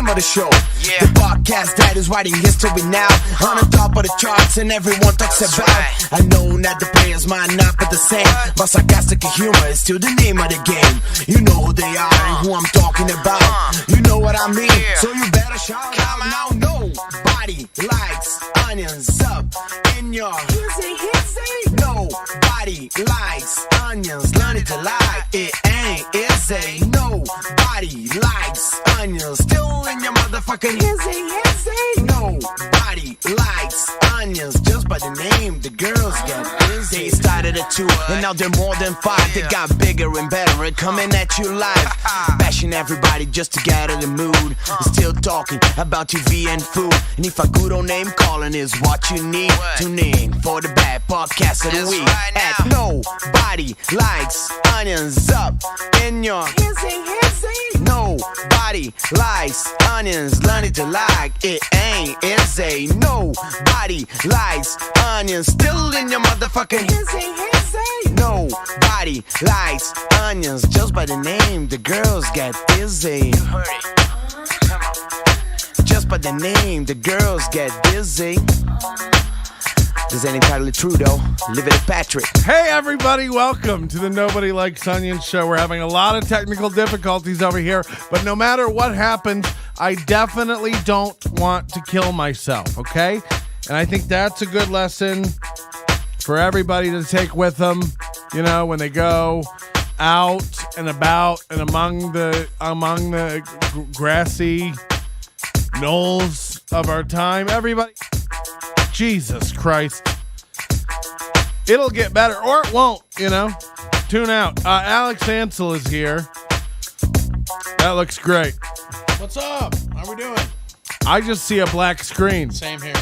of the show. The podcast that is writing history now. On the top of the charts and everyone talks about. I know that the players might not be the same, but sarcastic humor is still the name of the game. You know who they are and who I'm talking about. You know what I mean, so you better shout out now. Nobody likes onions up in your hizzy. Nobody likes onions, learn it to like. It ain't easy. Nobody likes onions, still in your motherfucking hizzy. Nobody likes onions, just by the name the girls get busy. They started at 2 and now they're more than 5. They got bigger and better coming at you live, bashing everybody just to get in the mood. Still talking about TV and food, and if a good old name calling is what you need, tune in for the bad podcast of the week. At Nobody Likes Onions up in your hizzy. Nobody likes onions, learn it to like. It ain't easy. Nobody likes onions, still in your motherfucking hizzy. Nobody likes onions, just by the name the girls get busy. You heard it. Just by the name the girls get busy. This ain't entirely true, though. Live it at Patrick. Hey, everybody. Welcome to the Nobody Likes Onions show. We're having a lot of technical difficulties over here, but no matter what happens, I definitely don't want to kill myself, okay? And I think that's a good lesson for everybody to take with them, you know, when they go out and about and among the grassy knolls of our time. Everybody... Jesus Christ. It'll get better, or it won't, you know. Tune out. Alex Ansel is here. That looks great. What's up? How we doing? I just see a black screen. Same here.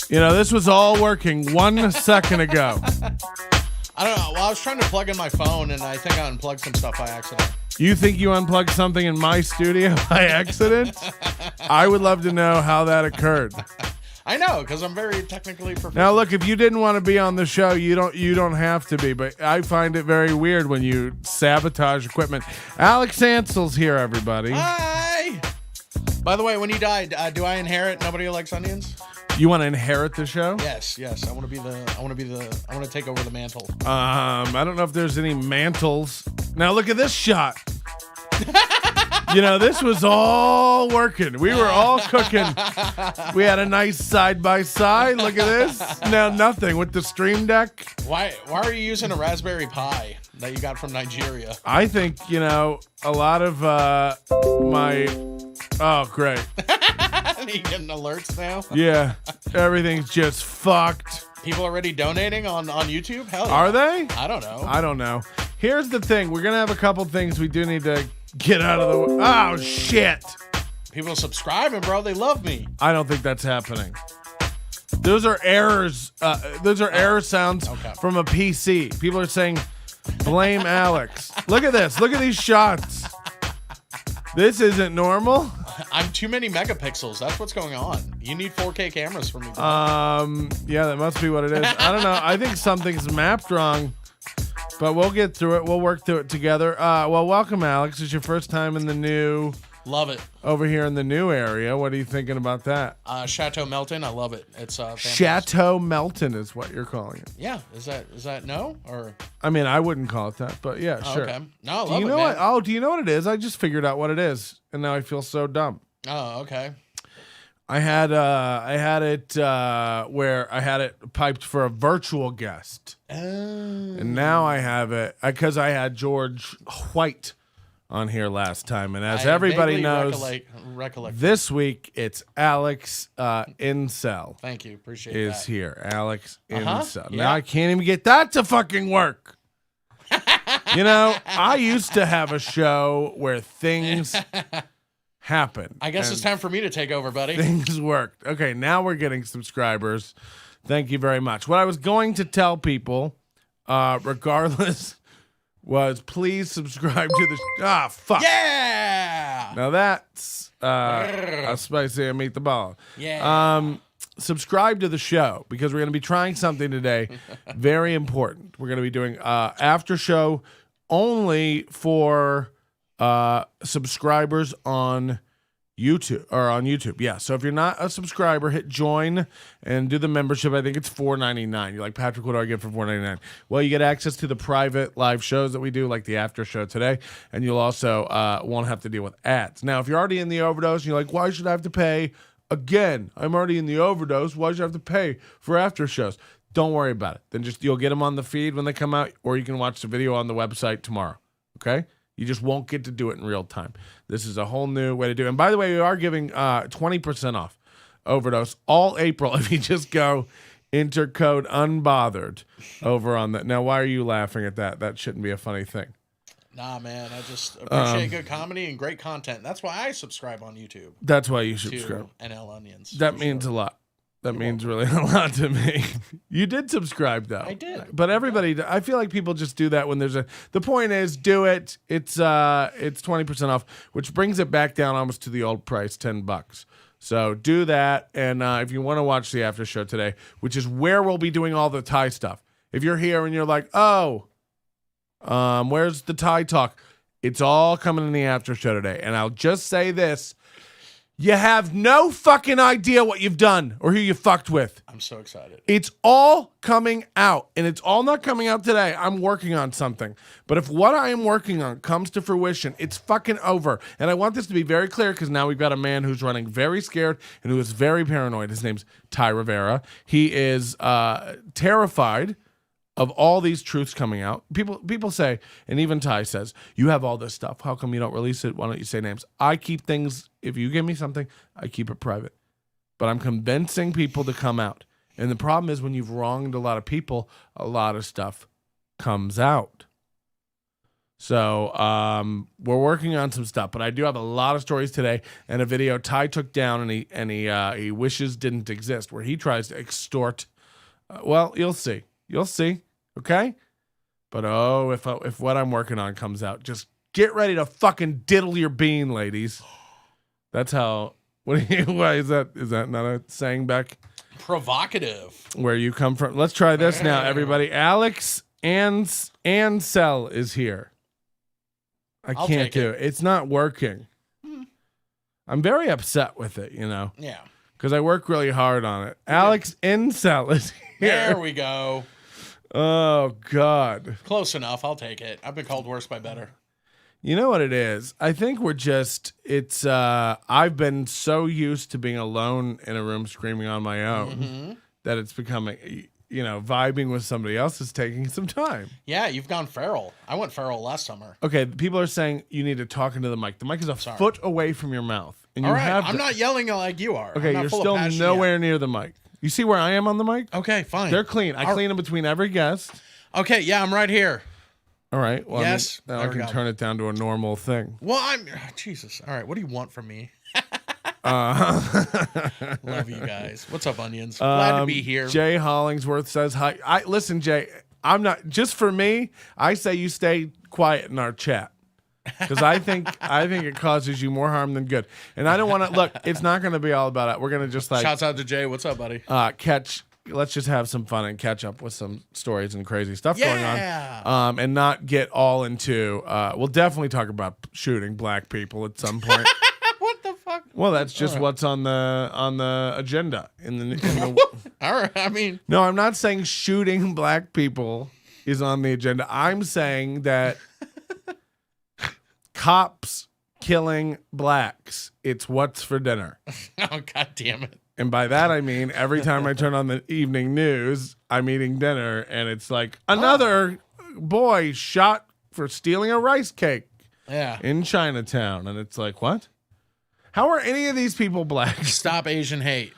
You know, this was all working 1 second ago. I don't know. Well, I was trying to plug in my phone, and I think I unplugged some stuff by accident. You think you unplugged something in my studio by accident? I would love to know how that occurred. I know, because I'm very technically proficient. Now, look, if you didn't want to be on the show, you don't have to be. But I find it very weird when you sabotage equipment. Alex Ansel's here, everybody. Hi. By the way, when you die, do I inherit Nobody Likes Onions? You want to inherit the show? Yes. I want to take over the mantle. I don't know if there's any mantles. Now look at this shot. You know, this was all working. We were all cooking. We had a nice side by side. Look at this. Now nothing with the Stream Deck. Why are you using a Raspberry Pi that you got from Nigeria? I think, you know, a lot of my... Oh, great. Are you getting alerts now? Yeah. Everything's just fucked. People already donating on YouTube? Hell yeah. Are they? I don't know. I don't know. Here's the thing. We're going to have a couple things we do need to get out of the way. Oh, shit. People subscribing, bro. They love me. I don't think that's happening. Those are errors. Those are error sounds from a PC. People are saying, blame Alex. Look at this. Look at these shots. This isn't normal. I'm too many megapixels. That's what's going on. You need 4K cameras for me. Yeah, that must be what it is. I don't know. I think something's mapped wrong, but we'll get through it. We'll work through it together. Well, welcome, Alex. It's your first time in the new... Love it. Over here in the new area. What are you thinking about that? Chateau Melton. I love it. It's Chateau Melton is what you're calling it. Yeah. Is that no? Or I mean, I wouldn't call it that, but yeah, sure. Okay. No, I love do you know man. what? Oh, do you know what it is? I just figured out what it is, and now I feel so dumb. Oh, okay. I had it where I had it piped for a virtual guest. Oh. And now I have it because I had George White on here last time, and as everybody knows, recollect this week it's Alex Incel. Thank you, appreciate is that. here, Alex Incel. Yeah. Now I can't even get that to fucking work. You know, I used to have a show where things happen. I guess it's time for me to take over, buddy. Things worked. Okay, now we're getting subscribers. Thank you very much. What I was going to tell people, regardless. Was please subscribe to the fuck. Yeah. Now that's a spicy and meet the ball. Yeah. Subscribe to the show because we're going to be trying something today. Very important. We're going to be doing after show only for subscribers on YouTube or on YouTube. Yeah. So if you're not a subscriber, hit join and do the membership. I think it's $4.99. You're like, Patrick, what do I get for $4.99? Well, you get access to the private live shows that we do, like the after show today, and you'll also won't have to deal with ads. Now, if you're already in the Overdose and you're like, why should I have to pay again? I'm already in the Overdose. Why should I have to pay for after shows? Don't worry about it. Then just you'll get them on the feed when they come out, or you can watch the video on the website tomorrow. Okay? You just won't get to do it in real time. This is a whole new way to do it. And by the way, we are giving 20% off Overdose all April if you just go enter code UNBOTHERED over on that. Now, why are you laughing at that? That shouldn't be a funny thing. Nah, man, I just appreciate good comedy and great content. That's why I subscribe on YouTube. That's why you subscribe. To NL Onions. That means a lot. That means really a lot to me. You did subscribe, though. I did. But everybody, I feel like people just do that when there's the point is, do it. It's 20% off, which brings it back down almost to the old price, $10. So do that. And if you want to watch the after show today, which is where we'll be doing all the Thai stuff. If you're here and you're like, oh, where's the Thai talk? It's all coming in the after show today. And I'll just say this. You have no fucking idea what you've done or who you fucked with. I'm so excited. It's all coming out, and it's all not coming out today. I'm working on something. But if what I am working on comes to fruition, it's fucking over. And I want this to be very clear because now we've got a man who's running very scared and who is very paranoid. His name's Ty Rivera. He is terrified of all these truths coming out. People say, and even Ty says, you have all this stuff. How come you don't release it? Why don't you say names? I keep things, if you give me something, I keep it private. But I'm convincing people to come out. And the problem is when you've wronged a lot of people, a lot of stuff comes out. So we're working on some stuff, but I do have a lot of stories today and a video Ty took down and he wishes didn't exist, where he tries to extort. Well, you'll see. You'll see, okay? But if what I'm working on comes out, just get ready to fucking diddle your bean, ladies. That's how. Why is that? Is that not a saying, Beck? Provocative. Where you come from? Let's try this now, everybody. Alex Ansel is here. I'll can't do it. It's not working. I'm very upset with it, you know. Yeah. Because I work really hard on it. Alex Ansel is here. There we go. Oh, God. Close enough. I'll take it. I've been called worse by better. You know what it is? I think I've been so used to being alone in a room screaming on my own that it's becoming, vibing with somebody else is taking some time. Yeah, you've gone feral. I went feral last summer. Okay, people are saying you need to talk into the mic. The mic is a foot away from your mouth. And all you right, I'm not yelling like you are. Okay, you're still nowhere near the mic. You see where I am on the mic? Okay, fine. They're clean. I clean them between every guest. Okay, yeah, I'm right here. All right. Well, yes. Now I can turn it down to a normal thing. Well, Jesus. All right, what do you want from me? Love you guys. What's up, onions? Glad to be here. Jay Hollingsworth says hi. Listen, Jay, I'm not, just for me, I say you stay quiet in our chat. Because I think it causes you more harm than good. And I don't want to, look, it's not going to be all about it. We're going to just Shouts out to Jay. What's up, buddy? Let's just have some fun and catch up with some stories and crazy stuff going on. And not get all into, we'll definitely talk about shooting black people at some point. What the fuck? Well, that's just what's on the agenda. In the all right, I mean. No, I'm not saying shooting black people is on the agenda. I'm saying that cops killing blacks, it's what's for dinner. Oh, God damn it. And by that, I mean, every time I turn on the evening news, I'm eating dinner, and it's like another boy shot for stealing a rice cake in Chinatown. And it's like, what? How are any of these people black? Stop Asian hate.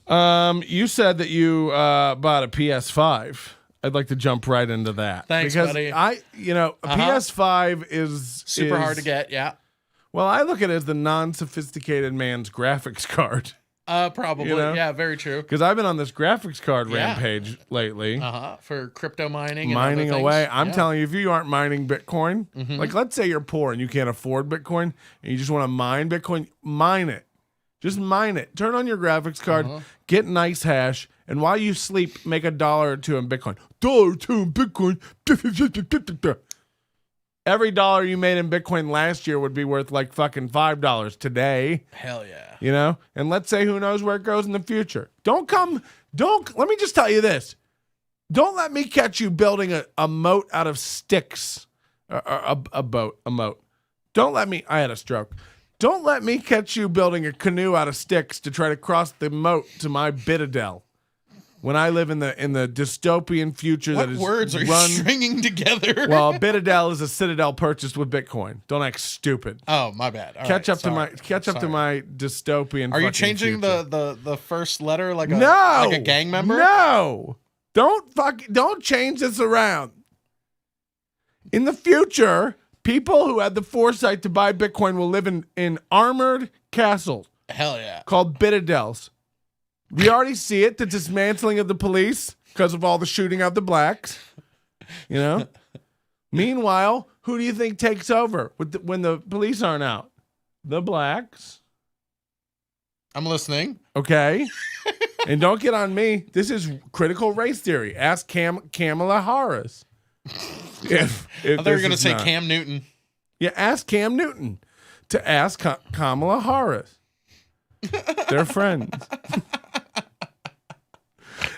You said that you bought a PS5. I'd like to jump right into that. Thanks, because buddy. A PS5 is super hard to get, yeah. Well, I look at it as the non-sophisticated man's graphics card. Probably, yeah, very true. Because I've been on this graphics card rampage lately. For crypto mining and mining other away. things. I'm telling you, if you aren't mining Bitcoin, like let's say you're poor and you can't afford Bitcoin, and you just want to mine Bitcoin, mine it. Just mine it. Turn on your graphics card, get nice hash, and while you sleep, make $1 or $2 in Bitcoin. $1 or $2 in Bitcoin. Every dollar you made in Bitcoin last year would be worth like fucking $5 today. Hell yeah. You know? And let's say who knows where it goes in the future. Let me just tell you this. Don't let me catch you building a moat out of sticks. A moat. Don't let me, I had a stroke. Don't let me catch you building a canoe out of sticks to try to cross the moat to my Bitadel. When I live in the dystopian future What that is words are you run, stringing together? well, Bitadel is a citadel purchased with Bitcoin. Don't act stupid. Oh, my bad. All Catch right, up to my dystopian. Are you fucking changing future. the first letter like No, a gang member? No, don't change this around. In the future, people who had the foresight to buy Bitcoin will live in armored castles Hell yeah. called Bitadels. We already see it, the dismantling of the police because of all the shooting of the blacks. You know? Meanwhile, who do you think takes over when the police aren't out? The blacks. I'm listening. Okay. And don't get on me. This is critical race theory. Ask Kamala Harris. If I thought you were going to say not. Cam Newton. Yeah, ask Cam Newton to ask Kamala Harris. They're friends.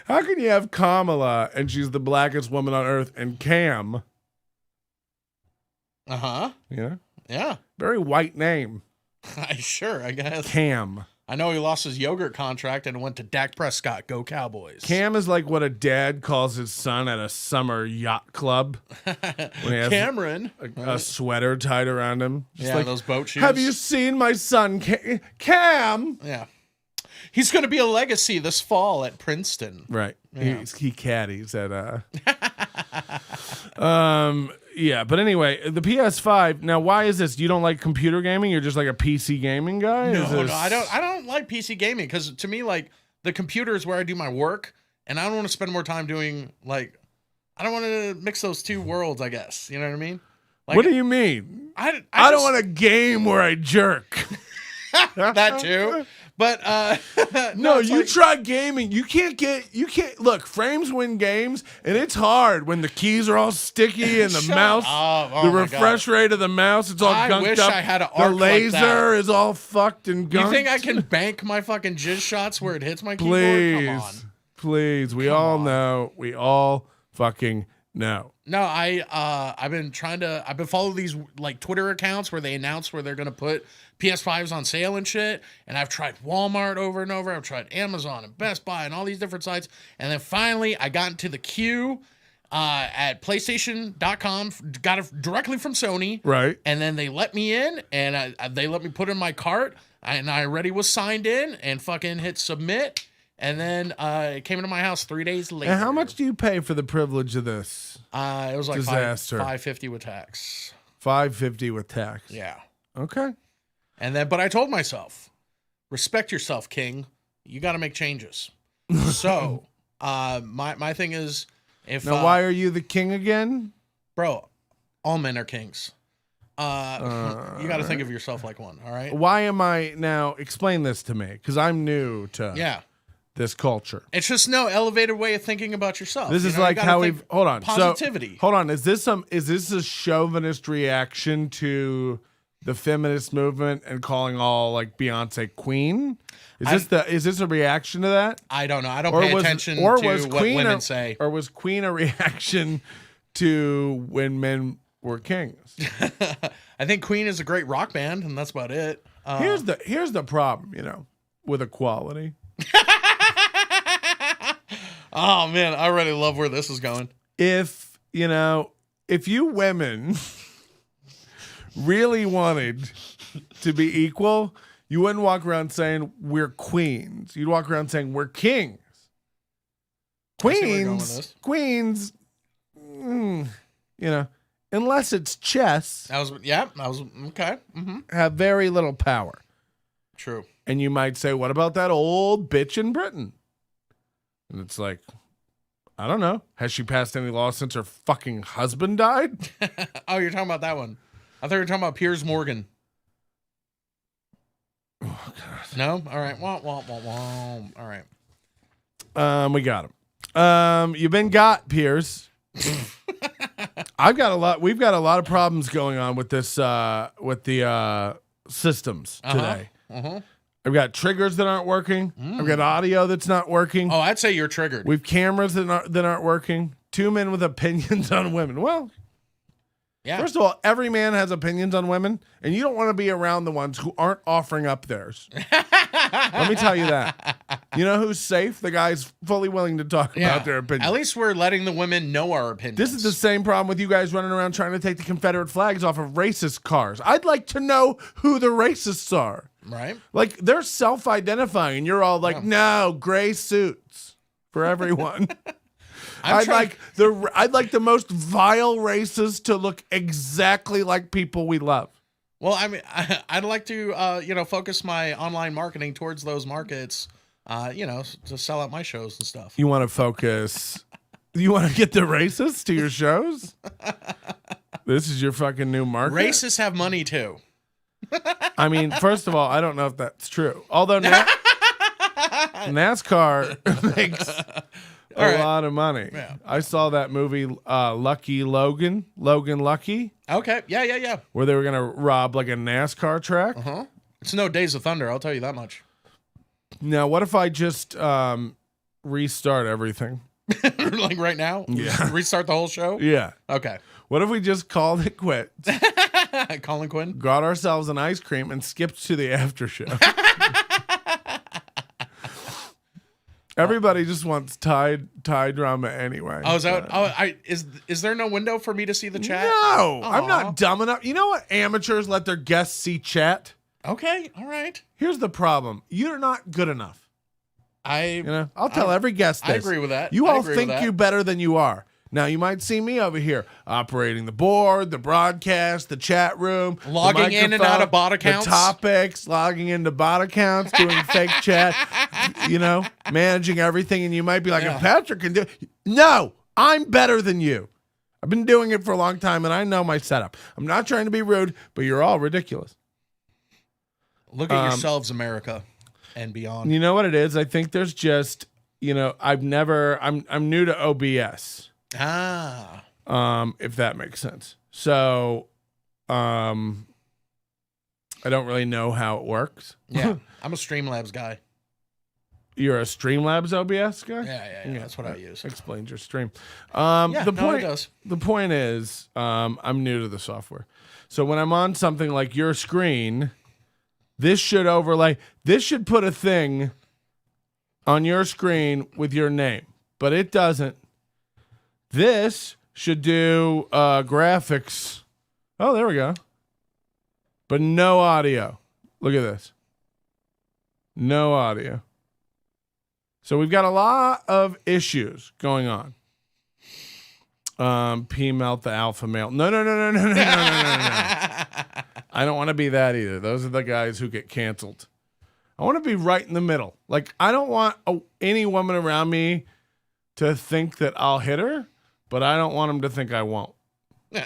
How can you have Kamala and she's the blackest woman on earth and Cam? Uh-huh. Yeah. Yeah. Very white name. Sure, I guess. Cam. I know he lost his yogurt contract and went to Dak Prescott. Go Cowboys. Cam is like what a dad calls his son at a summer yacht club. When he has Cameron. a sweater tied around him. Just Yeah, like, those boat shoes. have you seen my son, Cam? Yeah. He's going to be a legacy this fall at Princeton. Right. Yeah. He caddies at yeah, but anyway, the PS5. Now, why is this? You don't like computer gaming? You're just like a PC gaming guy? No, I don't like PC gaming because to me, like, the computer is where I do my work, and I don't want to spend more time doing, like, I don't want to mix those two worlds, I guess. You know what I mean? Like, what do you mean? I don't want a game where I jerk. that too. But no, you like, try gaming. You can't look, frames win games, and it's hard when the keys are all sticky and the mouse, oh the my refresh rate of the mouse, it's all I gunked wish up. I had an the arc like laser that. is all fucked and gunked. You think I can bank my fucking jizz shots where it hits my keyboard? Come on. Please. We all know. We all fucking know. No, I've been following these like Twitter accounts where they announce where they're gonna put PS5s on sale and shit. And I've tried Walmart over and over. I've tried Amazon and Best Buy and all these different sites. And then finally I got into the queue at PlayStation.com, got it directly from Sony. Right. And then they let me in and they let me put in my cart. And I already was signed in and fucking hit submit. And then it came into my house 3 days later. And how much do you pay for the privilege of this? It was like disaster? $550 with tax. $550 with tax. Yeah. Okay. And then, but I told myself, respect yourself, King. You got to make changes. So, my thing is, if now, why are you the king again, bro? All men are kings. You got to think of yourself like one. All right. Why am I now? Explain this to me, because I'm new to this culture. It's just no elevated way of thinking about yourself. This is like how we've hold on. Positivity. So, hold on. Is this a chauvinist reaction to the feminist movement and calling all like Beyonce queen? Is this a reaction to that? I don't know. I don't pay attention to what women say. Or was Queen a reaction to when men were kings? I think Queen is a great rock band, and that's about it. Here's the problem, with equality. Oh man, I already love where this is going. If you women really wanted to be equal, you wouldn't walk around saying we're queens. You'd walk around saying we're kings. Queens, unless it's chess, I was okay. Mm-hmm. have very little power. True. And you might say, what about that old bitch in Britain? And it's like, I don't know. Has she passed any laws since her fucking husband died? Oh, you're talking about that one. I thought you were talking about Piers Morgan. Oh, God. No? All right. All right. We got him. You've been got, Piers. We've got a lot of problems going on with this, with the systems today. I've got triggers that aren't working. I've got audio that's not working. Oh, I'd say you're triggered. We've cameras that aren't working. Two men with opinions on women. Well, yeah. First of all, every man has opinions on women, and you don't want to be around the ones who aren't offering up theirs. Let me tell you that. You know who's safe? The guy's fully willing to talk about their opinions. At least we're letting the women know our opinions. This is the same problem with you guys running around trying to take the Confederate flags off of racist cars. I'd like to know who the racists are. Right. Like, they're self-identifying, and you're all like, no, gray suits for everyone. I'd like the most vile races to look exactly like people we love. Well, I mean, I'd like to, focus my online marketing towards those markets, to sell out my shows and stuff. You want to focus? You want to get the racists to your shows? This is your fucking new market? Racists have money, too. I mean, first of all, I don't know if that's true. Although NASCAR makes a lot of money. Yeah. I saw that movie, Lucky Logan Lucky. Okay, yeah. Where they were going to rob like a NASCAR track. It's no Days of Thunder, I'll tell you that much. Now, what if I just restart everything? Like right now? Yeah. Restart the whole show? Yeah. Okay. What if we just called it quits? Colin Quinn? Got ourselves an ice cream and skipped to the after show. Everybody just wants tie drama anyway. Oh, is there no window for me to see the chat? No, I'm not dumb enough. You know what? Amateurs let their guests see chat. Okay, all right. Here's the problem: you're not good enough. I'll tell every guest this. I agree with that. You all think you're better than you are. Now, you might see me over here operating the board, the broadcast, the chat room, logging in and out of bot accounts, the topics, logging into bot accounts, doing fake chat, managing everything. And you might be like, if Patrick can do it. No, I'm better than you. I've been doing it for a long time, and I know my setup. I'm not trying to be rude, but you're all ridiculous. Look at yourselves, America, and beyond. You know what it is? I think there's just, I'm new to OBS. If that makes sense. So, I don't really know how it works. Yeah, I'm a Streamlabs guy. You're a Streamlabs OBS guy? Yeah. That's what I use. Explains your stream. It does. The point is, I'm new to the software. So when I'm on something like your screen, this should overlay. This should put a thing on your screen with your name, but it doesn't. This should do graphics. Oh, there we go. But no audio. Look at this. No audio. So we've got a lot of issues going on. P Melt the alpha male. No. I don't want to be that either. Those are the guys who get canceled. I want to be right in the middle. Like, I don't want any woman around me to think that I'll hit her, but I don't want them to think I won't. You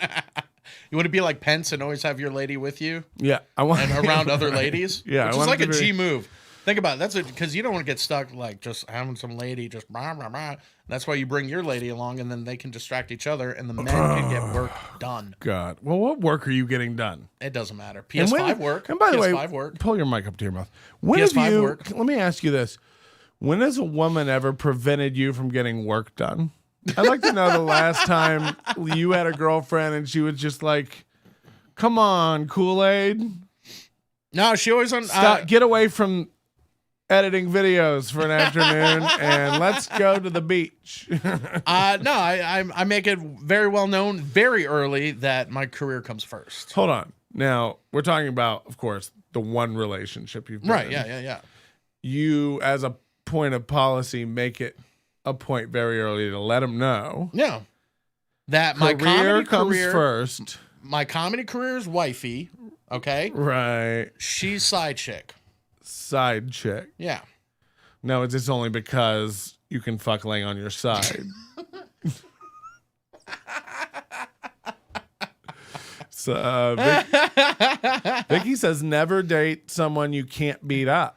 want to be like Pence and always have your lady with you? Yeah. I want and around other ladies? Yeah. Which is like a G move. Think about it. That's because you don't want to get stuck like just having some lady just blah, blah, blah. That's why you bring your lady along, and then they can distract each other, and the men can get work done. God. Well, what work are you getting done? It doesn't matter. PS5 work. And by the way, work. Pull your mic up to your mouth. When PS5 work. Let me ask you this. When has a woman ever prevented you from getting work done? I'd like to know the last time you had a girlfriend and she was just like, come on, Kool-Aid. No, she always get away from editing videos for an afternoon and let's go to the beach. No, I make it very well known very early that my career comes first. Hold on. Now, we're talking about, of course, the one relationship you've been in. Yeah. You, as a point of policy, make it a point very early to let them know. Yeah. That my career comedy comes career first. My comedy career is wifey, okay? Right. She's side chick. Side chick. Yeah. No, it's just only because you can fuck laying on your side. So Vicky says never date someone you can't beat up.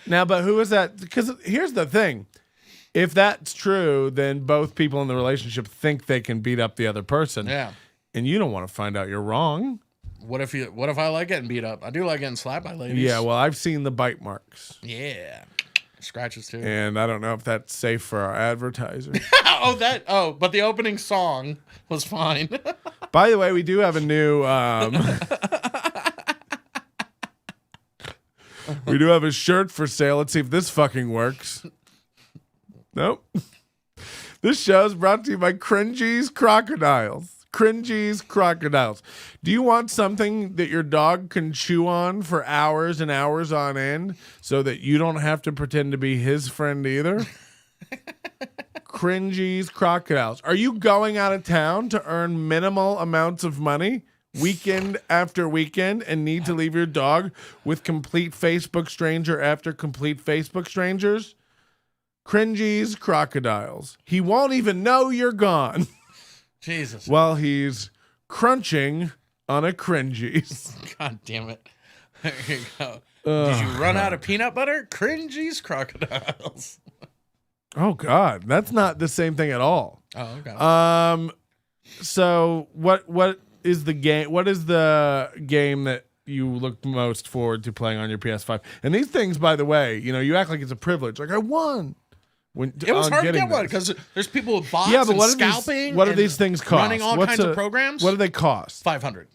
Now, but who is that? Because here's the thing. If that's true, then both people in the relationship think they can beat up the other person. Yeah. And you don't want to find out you're wrong. What if I like getting beat up? I do like getting slapped by ladies. Yeah, well, I've seen the bite marks. Yeah. Scratches too. And I don't know if that's safe for our advertiser. But the opening song was fine. By the way, we do have a new we do have a shirt for sale. Let's see if this fucking works. Nope. This show is brought to you by Cringy's Crocodiles. Cringy's Crocodiles. Do you want something that your dog can chew on for hours and hours on end so that you don't have to pretend to be his friend either? Cringy's Crocodiles. Are you going out of town to earn minimal amounts of money weekend after weekend and need to leave your dog with complete Facebook stranger after complete Facebook strangers? Cringy's Crocodiles. He won't even know you're gone. Jesus. While he's crunching on a Cringy's. God damn it. There you go. Did you run out of peanut butter? Cringy's Crocodiles. Oh God, that's not the same thing at all. Oh, okay. So what is the game? What is the game that you look most forward to playing on your PS5? And these things, by the way, you act like it's a privilege. Like I won. It was hard to get one because there's people with bots but and scalping. What do these things cost? Running all kinds of programs. What do they cost? $500.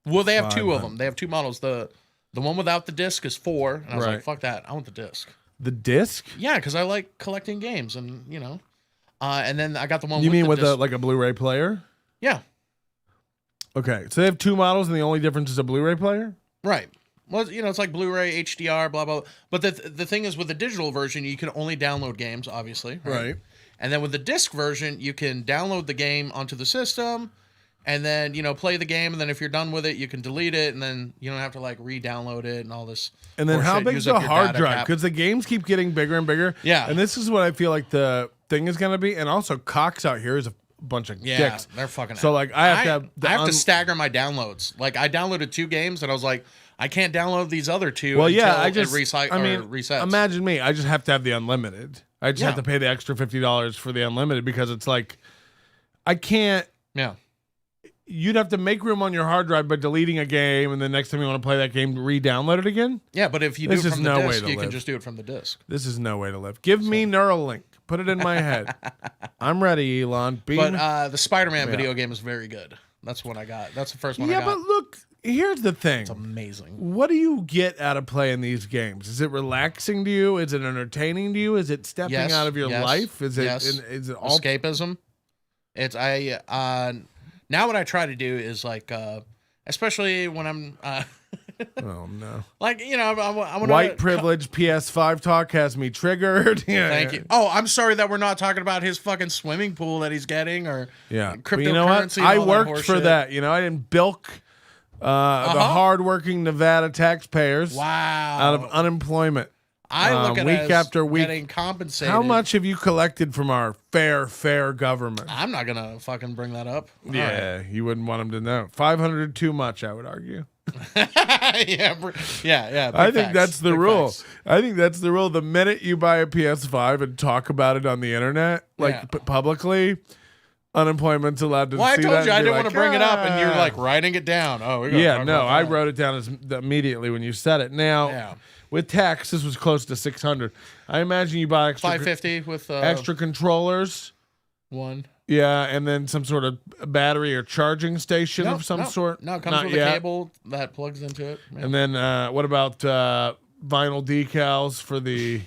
Well, they have two of them. They have two models. The one without the disc is $4, and I was like, fuck that. I want the disc. The disc? Yeah, because I like collecting games, and and then I got the one. You mean with with like a Blu-ray player? Yeah. Okay, so they have two models, and the only difference is a Blu-ray player. Right. Well, it's like Blu-ray, HDR, blah, blah. But the thing is, with the digital version, you can only download games, obviously. Right. And then with the disc version, you can download the game onto the system and then, play the game. And then if you're done with it, you can delete it. And then you don't have to, re-download it and all this. And then how big is the hard drive? Because the games keep getting bigger and bigger. Yeah. And this is what I feel like the thing is going to be. And also, Cox out here is a bunch of dicks. They're fucking. So, I have to stagger my downloads. I downloaded 2 games, and I was like, I can't download these other 2. Well, until yeah, it resets. Imagine me. I just have to have the unlimited. I just have to pay the extra $50 for the unlimited because it's like, I can't. Yeah. You'd have to make room on your hard drive by deleting a game, and the next time you want to play that game, re-download it again. Yeah, but if you do it from the disc, you can just do it from the disc. This is no way to live. Give me Neuralink. Put it in my head. I'm ready, Elon. But the Spider-Man video game is very good. That's what I got. That's the first one I got. Yeah, but look, here's the thing. It's amazing. What do you get out of playing these games? Is it relaxing to you? Is it entertaining to you? Is it stepping out of your life? Is it is it all escapism? It's now what I try to do is especially when I'm oh no! I want white privilege PS5 talk has me triggered. Yeah. Thank you. Oh, I'm sorry that we're not talking about his fucking swimming pool that he's getting or cryptocurrency. You know what? I worked for that. I didn't bilk the hardworking Nevada taxpayers out of unemployment. I look at week after week getting compensated. How much have you collected from our fair government? I'm not gonna fucking bring that up. Yeah, you wouldn't want them to know. 500 too much, I would argue. yeah. I think that's the rule. Facts. I think that's the rule. The minute you buy a PS5 and talk about it on the internet, publicly, unemployment's allowed to. Well, I told you I didn't want to bring it up, and you're writing it down. Oh, I wrote it down immediately when you said it. Now, with tax, this was close to 600. I imagine you buy extra 550 with extra controllers. One. Yeah, and then some sort of battery or charging station of some sort. No, it comes with a cable that plugs into it. Yeah. And then what about vinyl decals for the...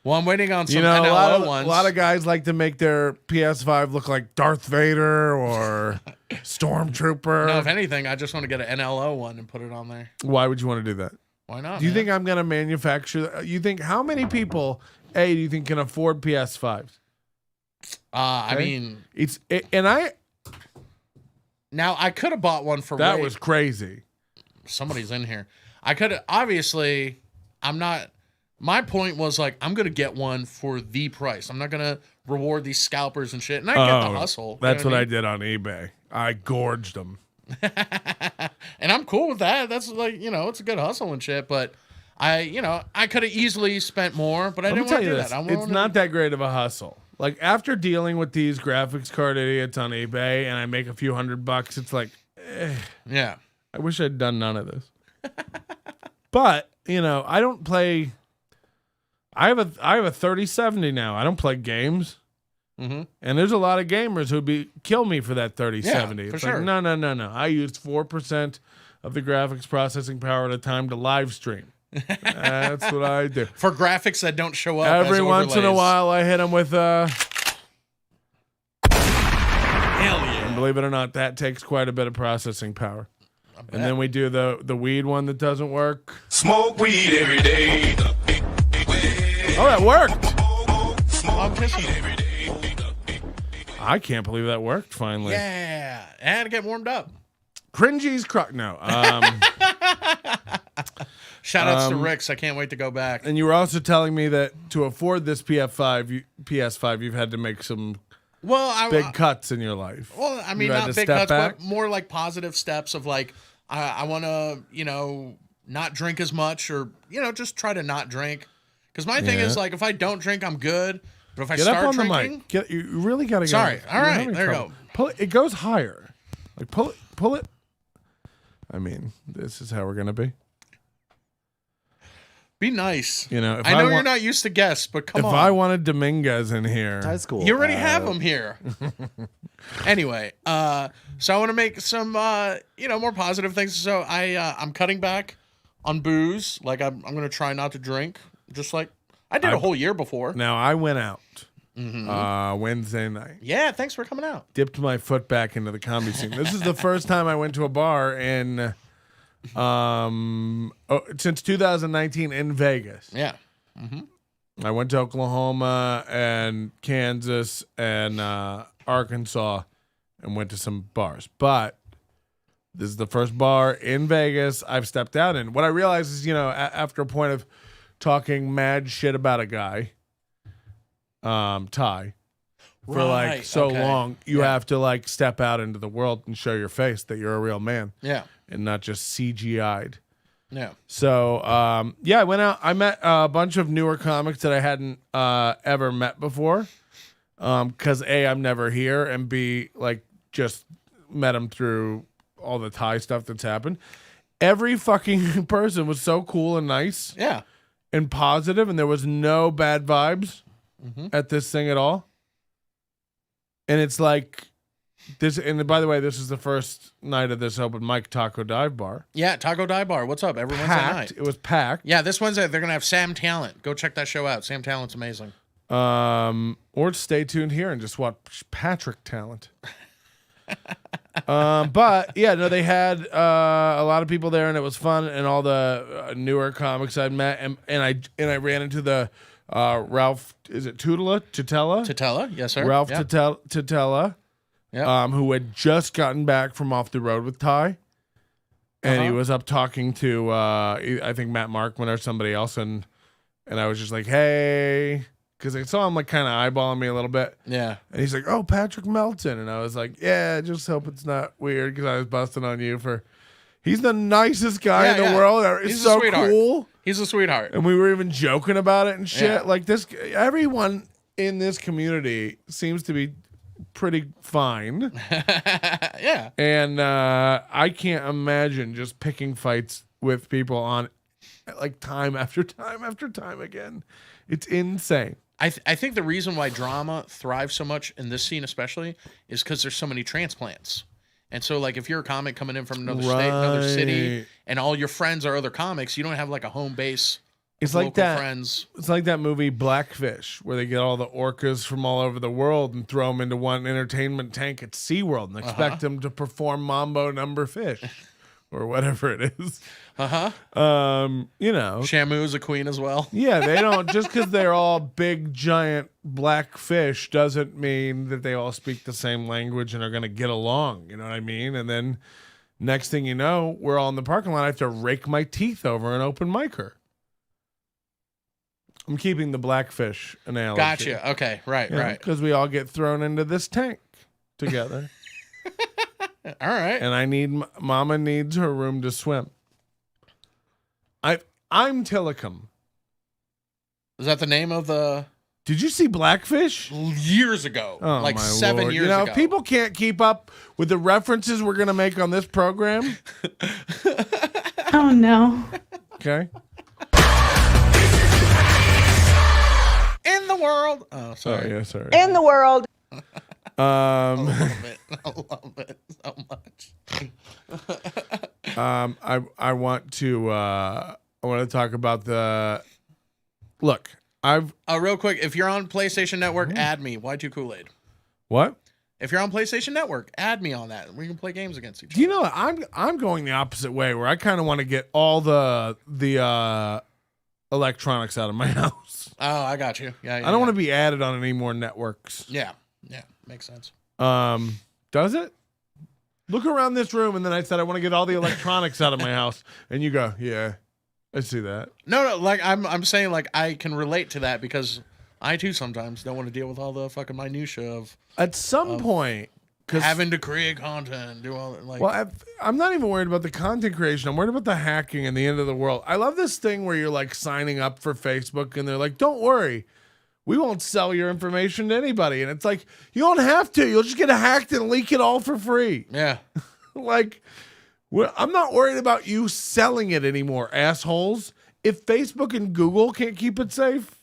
Well, I'm waiting on some NLO ones. A lot of guys like to make their PS5 look like Darth Vader or Stormtrooper. No, if anything, I just want to get an NLO one and put it on there. Why would you want to do that? Why not? Do you think I'm going to manufacture... You think how many people, do you think can afford PS5s? I mean... Now, I could have bought one for... That was crazy. Somebody's in here. I could... Obviously, I'm not... My point was I'm going to get one for the price. I'm not going to reward these scalpers and shit. And I get the hustle. That's what I did on eBay. I gorged them. And I'm cool with that. That's it's a good hustle and shit. But I could have easily spent more, but I Let me didn't tell want to you do this. that. It's not that great of a hustle. Like, after dealing with these graphics card idiots on eBay and I make a few $100, it's like, Yeah. I wish I'd done none of this. But, I don't play. I have a 3070 now. I don't play games. Mm-hmm. And there's a lot of gamers who'd kill me for that 3070. Yeah, It's for like, sure. no. I used 4% of the graphics processing power at a time to live stream. That's what I do. For graphics that don't show up Every as once in a overlays. while, I hit them with Hell and yeah. believe it or not, that takes quite a bit of processing power. And then we do the weed one that doesn't work. Smoke weed every day. Oh, that worked. I'm kissing you. I can't believe that worked finally. Yeah. I had to get warmed up. Cringy's no. Shout outs to Rick's. I can't wait to go back. And you were also telling me that to afford this PS5, you've had to make some big cuts in your life. Well, I mean, You had not to big step cuts, back? but more like positive steps of like, I want to, not drink as much or, just try to not drink. Because my thing Yeah. is like, if I don't drink, I'm good. But if I Get up start on drinking, the mic. You really got to go. Sorry. All You're right, having there you trouble. go. Pull it. It goes higher. Like pull it. I mean, this is how we're gonna be. be nice. If I know you're want- not used to guests, but come If on. I wanted Dominguez in here, High school. You already have them here. Anyway, so I want to make some, more positive things. So I'm cutting back on booze. Like I'm going to try not to drink, just like I did a whole year before. now I went out Wednesday night. Yeah, thanks for coming out. Dipped my foot back into the comedy scene. This is the first time I went to a bar in since 2019 in Vegas. Yeah. I went to Oklahoma and Kansas and Arkansas and went to some bars. But this is the first bar in Vegas I've stepped out in. What I realized is, after a point of talking mad shit about a guy, Ty, for like Right, so okay. long, you have to like step out into the world and show your face that you're a real man Yeah. and not just CGI'd. Yeah. So, I went out. I met a bunch of newer comics that I hadn't ever met before. Because A, I'm never here, and B, like, just met them through all the Thai stuff that's happened. Every fucking person was so cool and nice Yeah. and positive, and there was no bad vibes at this thing at all. And it's like this. And by the way, this is the first night of this open mic taco dive bar. Yeah. Taco Dive Bar. What's up? Every Wednesday night. Packed. It was packed. Yeah. This Wednesday, they're going to have Sam Talent. Go check that show out. Sam Talent's amazing. Or stay tuned here and just watch Patrick Talent. But yeah, no, they had a lot of people there, and it was fun, and all the newer comics I'd met, and I ran into the Ralph. Is it Tutela? Tatella. Yes, sir. Ralph Yeah. Tutela, Yeah. who had just gotten back from off the road with Ty, and he was up talking to I think Matt Markman or somebody else, and I was just like, hey. Because I saw him like kind of eyeballing me a little bit. Yeah. And he's like, oh, Patrick Melton. And I was like, yeah, just hope it's not weird because I was busting on you for. He's the nicest guy in the world. He's He's a so sweetheart. cool. He's a sweetheart. And we were even joking about it and shit. Yeah. Like this, everyone in this community seems to be pretty fine. Yeah. And I can't imagine just picking fights with people on like time after time after time again. It's insane. I think the reason why drama thrives so much in this scene especially is because there's so many transplants. And so, like, if you're a comic coming in from another state, another city, Right. and all your friends are other comics, you don't have, like, a home base It's of like local that. friends. It's like that movie Blackfish, where they get all the orcas from all over the world and throw them into one entertainment tank at SeaWorld and expect them to perform Mambo Number Fish or whatever it is. Shamu's a queen as well. Yeah, they don't, just because they're all big, giant black fish doesn't mean that they all speak the same language and are going to get along. You know what I mean? And then next thing you know, we're all in the parking lot. I have to rake my teeth over an open micer. I'm keeping the blackfish analogy. Gotcha. Okay. Right. Right. Because we all get thrown into this tank together. All right. And Mama needs her room to swim. I'm Tillicum. Is that the name of the? Did you see Blackfish? Years ago, Oh, like my 7 Lord. years You know, ago. if people can't keep up with the references we're going to make on this program. Oh no. Okay. In the world. Oh, sorry. Oh, yeah, sorry. In the world. I love it. I love it so much. I want to talk about the look. Real quick, if you're on PlayStation Network, add me. Y2 Kool-Aid. What? If you're on PlayStation Network, add me on that. We can play games against each other. Do you know what? I'm going the opposite way, where I kind of want to get all the electronics out of my house. Oh, I got you. Yeah, I don't want to be added on any more networks. Yeah, makes sense. Does it? Look around this room, and then I said I want to get all the electronics out of my house, and you go, yeah, I see that. No, like I'm saying, like I can relate to that because I too sometimes don't want to deal with all the fucking minutia of At some point, because having to create content, do all that. Like, well, I'm not even worried about the content creation. I'm worried about the hacking and the end of the world. I love this thing where you're like signing up for Facebook, and they're like, "Don't worry, we won't sell your information to anybody." And it's like, you don't have to. You'll just get hacked and leak it all for free. yeah, Like, I'm not worried about you selling it anymore, assholes. If Facebook and Google can't keep it safe,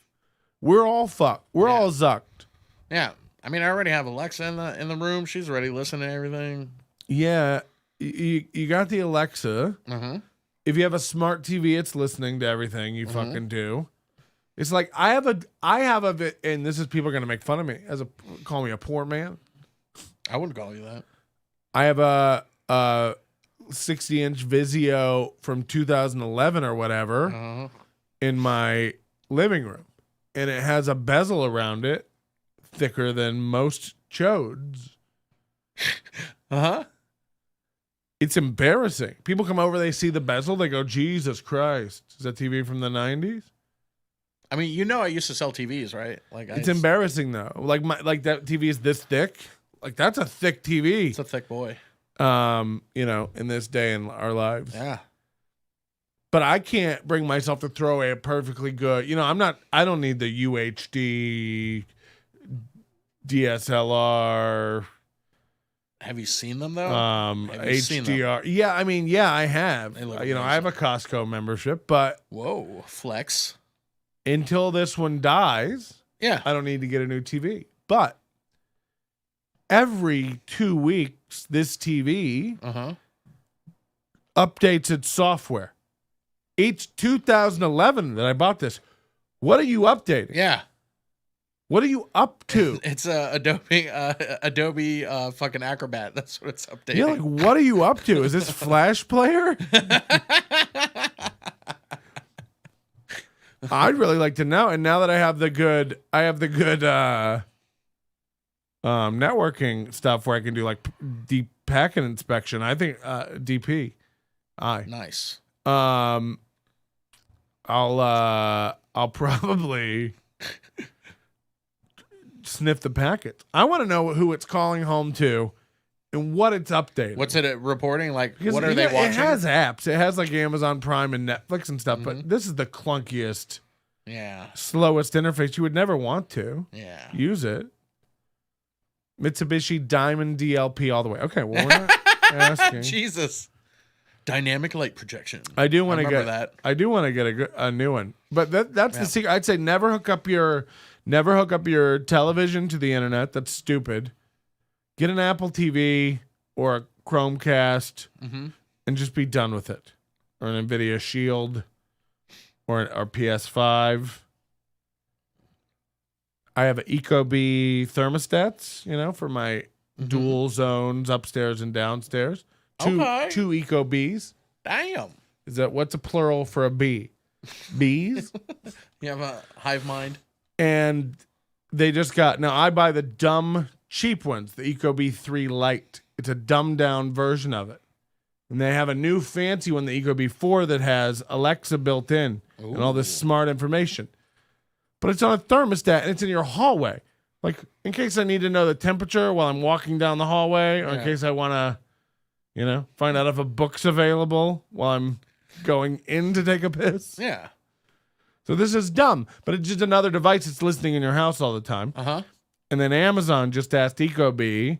we're all fucked. We're all zucked. yeah. I mean, I already have Alexa in the room. She's already listening to everything. Yeah, you got the Alexa. Mm-hmm. If you have a smart TV, it's listening to everything you fucking do. It's like I have a, and this is people are gonna make fun of me call me a poor man. I wouldn't call you that. I have a 60-inch Vizio from 2011 or whatever in my living room, and it has a bezel around it thicker than most chodes. It's embarrassing. People come over, they see the bezel, they go, Jesus Christ. Is that TV from the 90s? I mean, you know, I used to sell TVs, right? Like, It's embarrassing though. Like that TV is this thick. Like that's a thick TV. It's a thick boy. You know, in this day in our lives. Yeah. But I can't bring myself to throw a perfectly good, you know, I don't need the UHD DSLR. Have you seen them though? HDR. you seen them? Yeah, I mean, yeah, I have. They look You know, I have a Costco membership, but Whoa, flex. until this one dies, Yeah. I don't need to get a new TV. But every 2 weeks, this TV updates its software. It's 2011 that I bought this. What are you updating? Yeah. What are you up to? It's Adobe fucking Acrobat. That's what it's updating. You're like, what are you up to? Is this Flash Player? I'd really like to know. And now that I have the good networking stuff where I can do like deep packet inspection. I think DP. Nice. I'll probably sniff the packet. I want to know who it's calling home to and what it's updating. What's it reporting? Like, Because what are they watching? It has apps. It has like Amazon Prime and Netflix and stuff, but this is the clunkiest, slowest interface. You would never want to use it. Mitsubishi Diamond DLP all the way. Okay, well, we're not asking. Jesus. Dynamic light projection. I do want to remember get that. I do want to get a new one, but that's the secret. I'd say never hook up your television to the internet. That's stupid. Get an Apple TV or a Chromecast and just be done with it, or an NVIDIA Shield or PS5. I have Ecobee thermostats, you know, for my dual zones upstairs and downstairs. Two Ecobees. Damn. Is that what's a plural for a bee? Bees? You have a hive mind. And they just got, now I buy the dumb cheap ones, the Ecobee 3 Lite. It's a dumbed down version of it. And they have a new fancy one, the Ecobee 4, that has Alexa built in and all this smart information. But it's on a thermostat and it's in your hallway. Like, in case I need to know the temperature while I'm walking down the hallway, or in case I want to, you know, find out if a book's available while I'm going in to take a piss. Yeah. So this is dumb, but it's just another device that's listening in your house all the time. Uh-huh. And then Amazon just asked Ecobee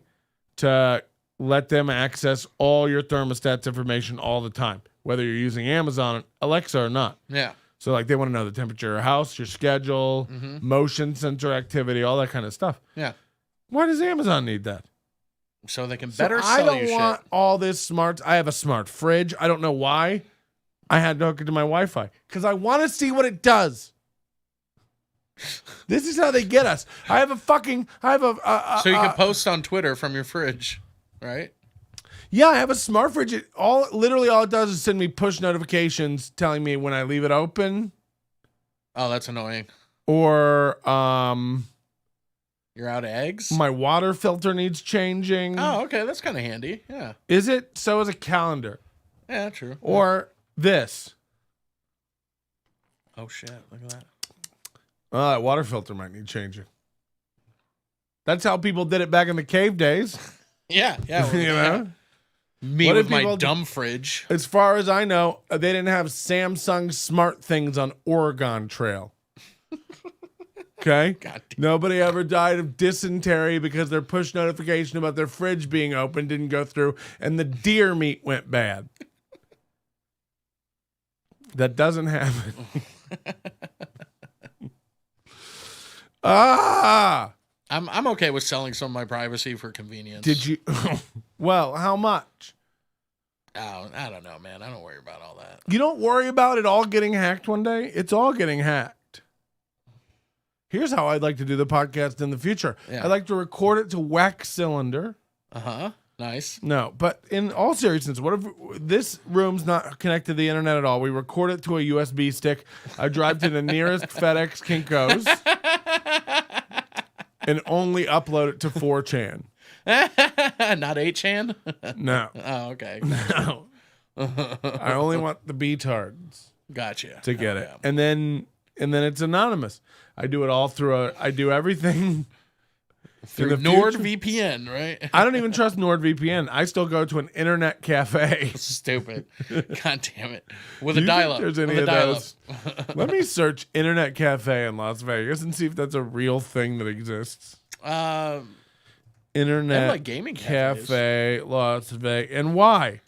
to let them access all your thermostat's information all the time, whether you're using Amazon Alexa or not. Yeah. So like they want to know the temperature of your house, your schedule, motion sensor activity, all that kind of stuff. Yeah. Why does Amazon need that? So they can better I sell don't you want shit. all this smart. I have a smart fridge. I don't know why. I had to hook it to my Wi-Fi because I want to see what it does. This is how they get us. I have a So you can post on Twitter from your fridge, right? Yeah, I have a smart fridge. Literally all it does is send me push notifications telling me when I leave it open Oh, that's annoying. or You're out of eggs? my water filter needs changing. Oh, okay. That's kind of handy. Yeah. Is it? So is a calendar. Yeah, true. Or this. Oh, shit. Look at that. That water filter might need changing. That's how people did it back in the cave days. Yeah. Yeah. You know? Me What with if my people- dumb fridge. As far as I know, they didn't have Samsung smart things on Oregon Trail. Okay? God damn. Nobody ever died of dysentery because their push notification about their fridge being open didn't go through and the deer meat went bad. That doesn't happen. I'm okay with selling some of my privacy for convenience. Did you? Well, how much? Oh, I don't know, man. I don't worry about all that. You don't worry about it all getting hacked one day? It's all getting hacked. Here's how I'd like to do the podcast in the future. Yeah. I'd like to record it to wax cylinder. Uh-huh. Nice. No, but in all seriousness, what if this room's not connected to the internet at all? We record it to a USB stick. I drive to the nearest FedEx Kinko's and only upload it to 4chan. Not 8chan? No. Oh, okay. No. I only want the B-tards Gotcha. to get Oh, it. yeah. And then it's anonymous. I do it all through I do everything Through in the future. NordVPN, right? I don't even trust NordVPN. I still go to an internet cafe. Stupid. God damn it. With Do a you think dial-up. there's With any a of dial-up. those? Let me search internet cafe in Las Vegas and see if that's a real thing that exists. Internet They have, like, gaming cafe, Las Vegas. And why?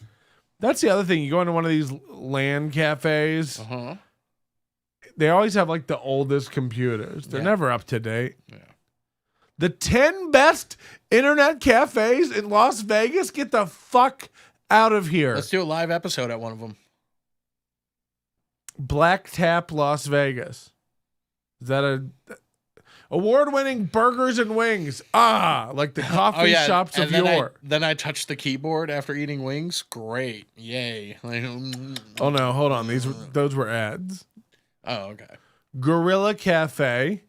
That's the other thing. You go into one of these LAN cafes, Uh-huh. they always have like the oldest computers. They're Yeah. never up to date. Yeah. The 10 best internet cafes in Las Vegas? Get the fuck out of here. Let's do a live episode at one of them. Black Tap Las Vegas. Is that a award-winning burgers and wings? Like the coffee shops of and yore. then I touched the keyboard after eating wings. Great. Yay. Oh no, hold on. Those were ads. Oh, okay. Gorilla Cafe.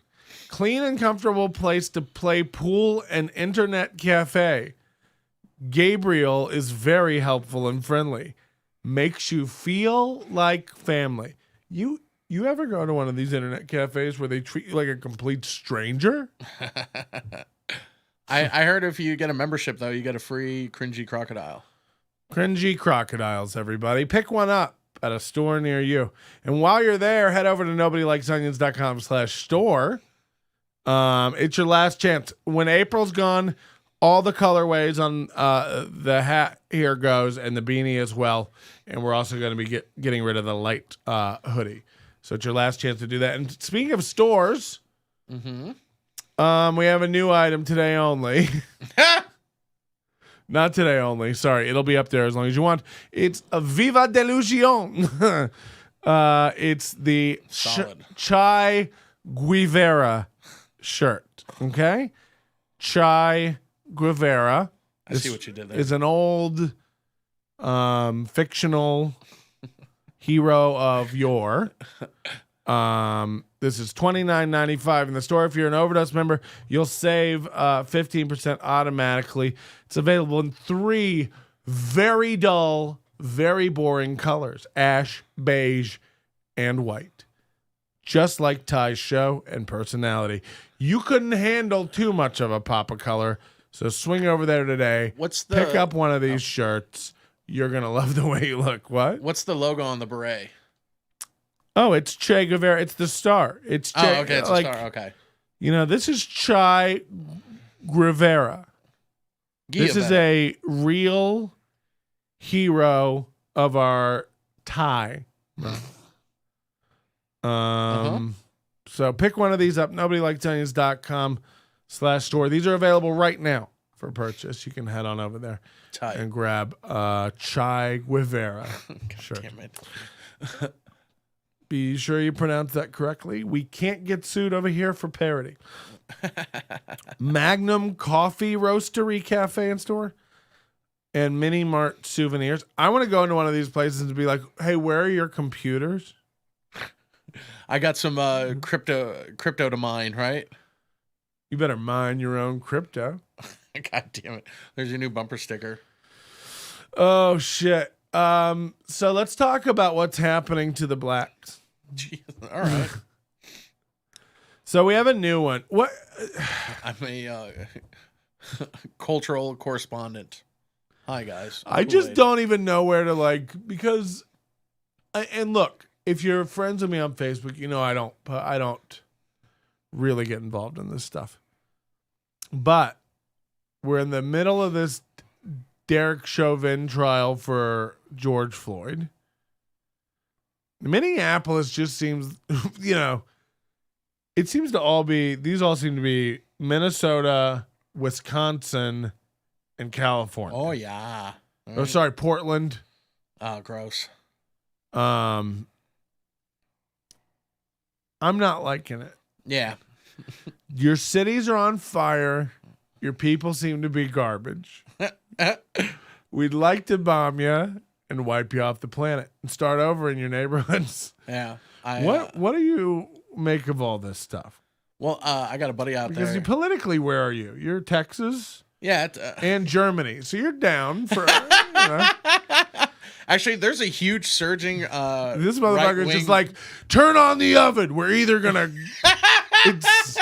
Clean and comfortable place to play pool and internet cafe. Gabriel is very helpful and friendly. Makes you feel like family. You ever go to one of these internet cafes where they treat you like a complete stranger? I heard if you get a membership, though, you get a free cringy crocodile. Cringy crocodiles, everybody. Pick one up at a store near you. And while you're there, head over to nobodylikesonions.com/store. It's your last chance. When April's gone, all the colorways on the hat here goes and the beanie as well. And we're also going to be getting rid of the light hoodie. So it's your last chance to do that. And speaking of stores, we have a new item today only. Not today only. Sorry, it'll be up there as long as you want. It's a Viva Delusion. It's the Solid. Chai Guevara shirt. Okay? Chai Guevara. I see what you did there. Is an old fictional hero of yore. This is $29.95 in the store. If you're an Overdose member, you'll save 15% automatically. It's available in 3 very dull, very boring colors: ash, beige, and white. Just like Ty's show and personality. You couldn't handle too much of a pop of color, so swing over there today. What's the Pick up one of these shirts. you're gonna love the way you look. What? What's the logo on the beret? Oh, it's Che Guevara. It's the star. It's Che, Oh, okay, it's a star. Okay. You know, this is Che Guevara. This is a real hero of our Thai. So pick one of these up. NobodyLikesOnions.com/store. These are available right now for purchase. You can head on over there and grab Che Guevara. God damn it. Be sure you pronounce that correctly. We can't get sued over here for parody. Magnum Coffee Roastery Cafe and Store and Mini Mart Souvenirs. I want to go into one of these places and be like, hey, where are your computers? I got some crypto to mine, right? You better mine your own crypto. God damn it. There's your new bumper sticker. Oh, shit. So let's talk about what's happening to the blacks. Jeez. All right. So we have a new one. What? I'm a cultural correspondent. Hi, guys. I just don't even know where to because, and look, if you're friends with me on Facebook, you know I don't really get involved in this stuff. But we're in the middle of this Derek Chauvin trial for George Floyd. Minneapolis just seems, it seems to all be, these all seem to be Minnesota, Wisconsin, and California. Oh, yeah. Oh, sorry, Portland. Oh, gross. I'm not liking it. Yeah. Your cities are on fire. Your people seem to be garbage. We'd like to bomb you and wipe you off the planet and start over in your neighborhoods. Yeah. What do you make of all this stuff? Well, I got a buddy out Because there. politically, where are you? You're Texas Yeah. and Germany. So you're down for... Actually, there's a huge surging This motherfucker's just like, turn on the oven. We're either going to... It's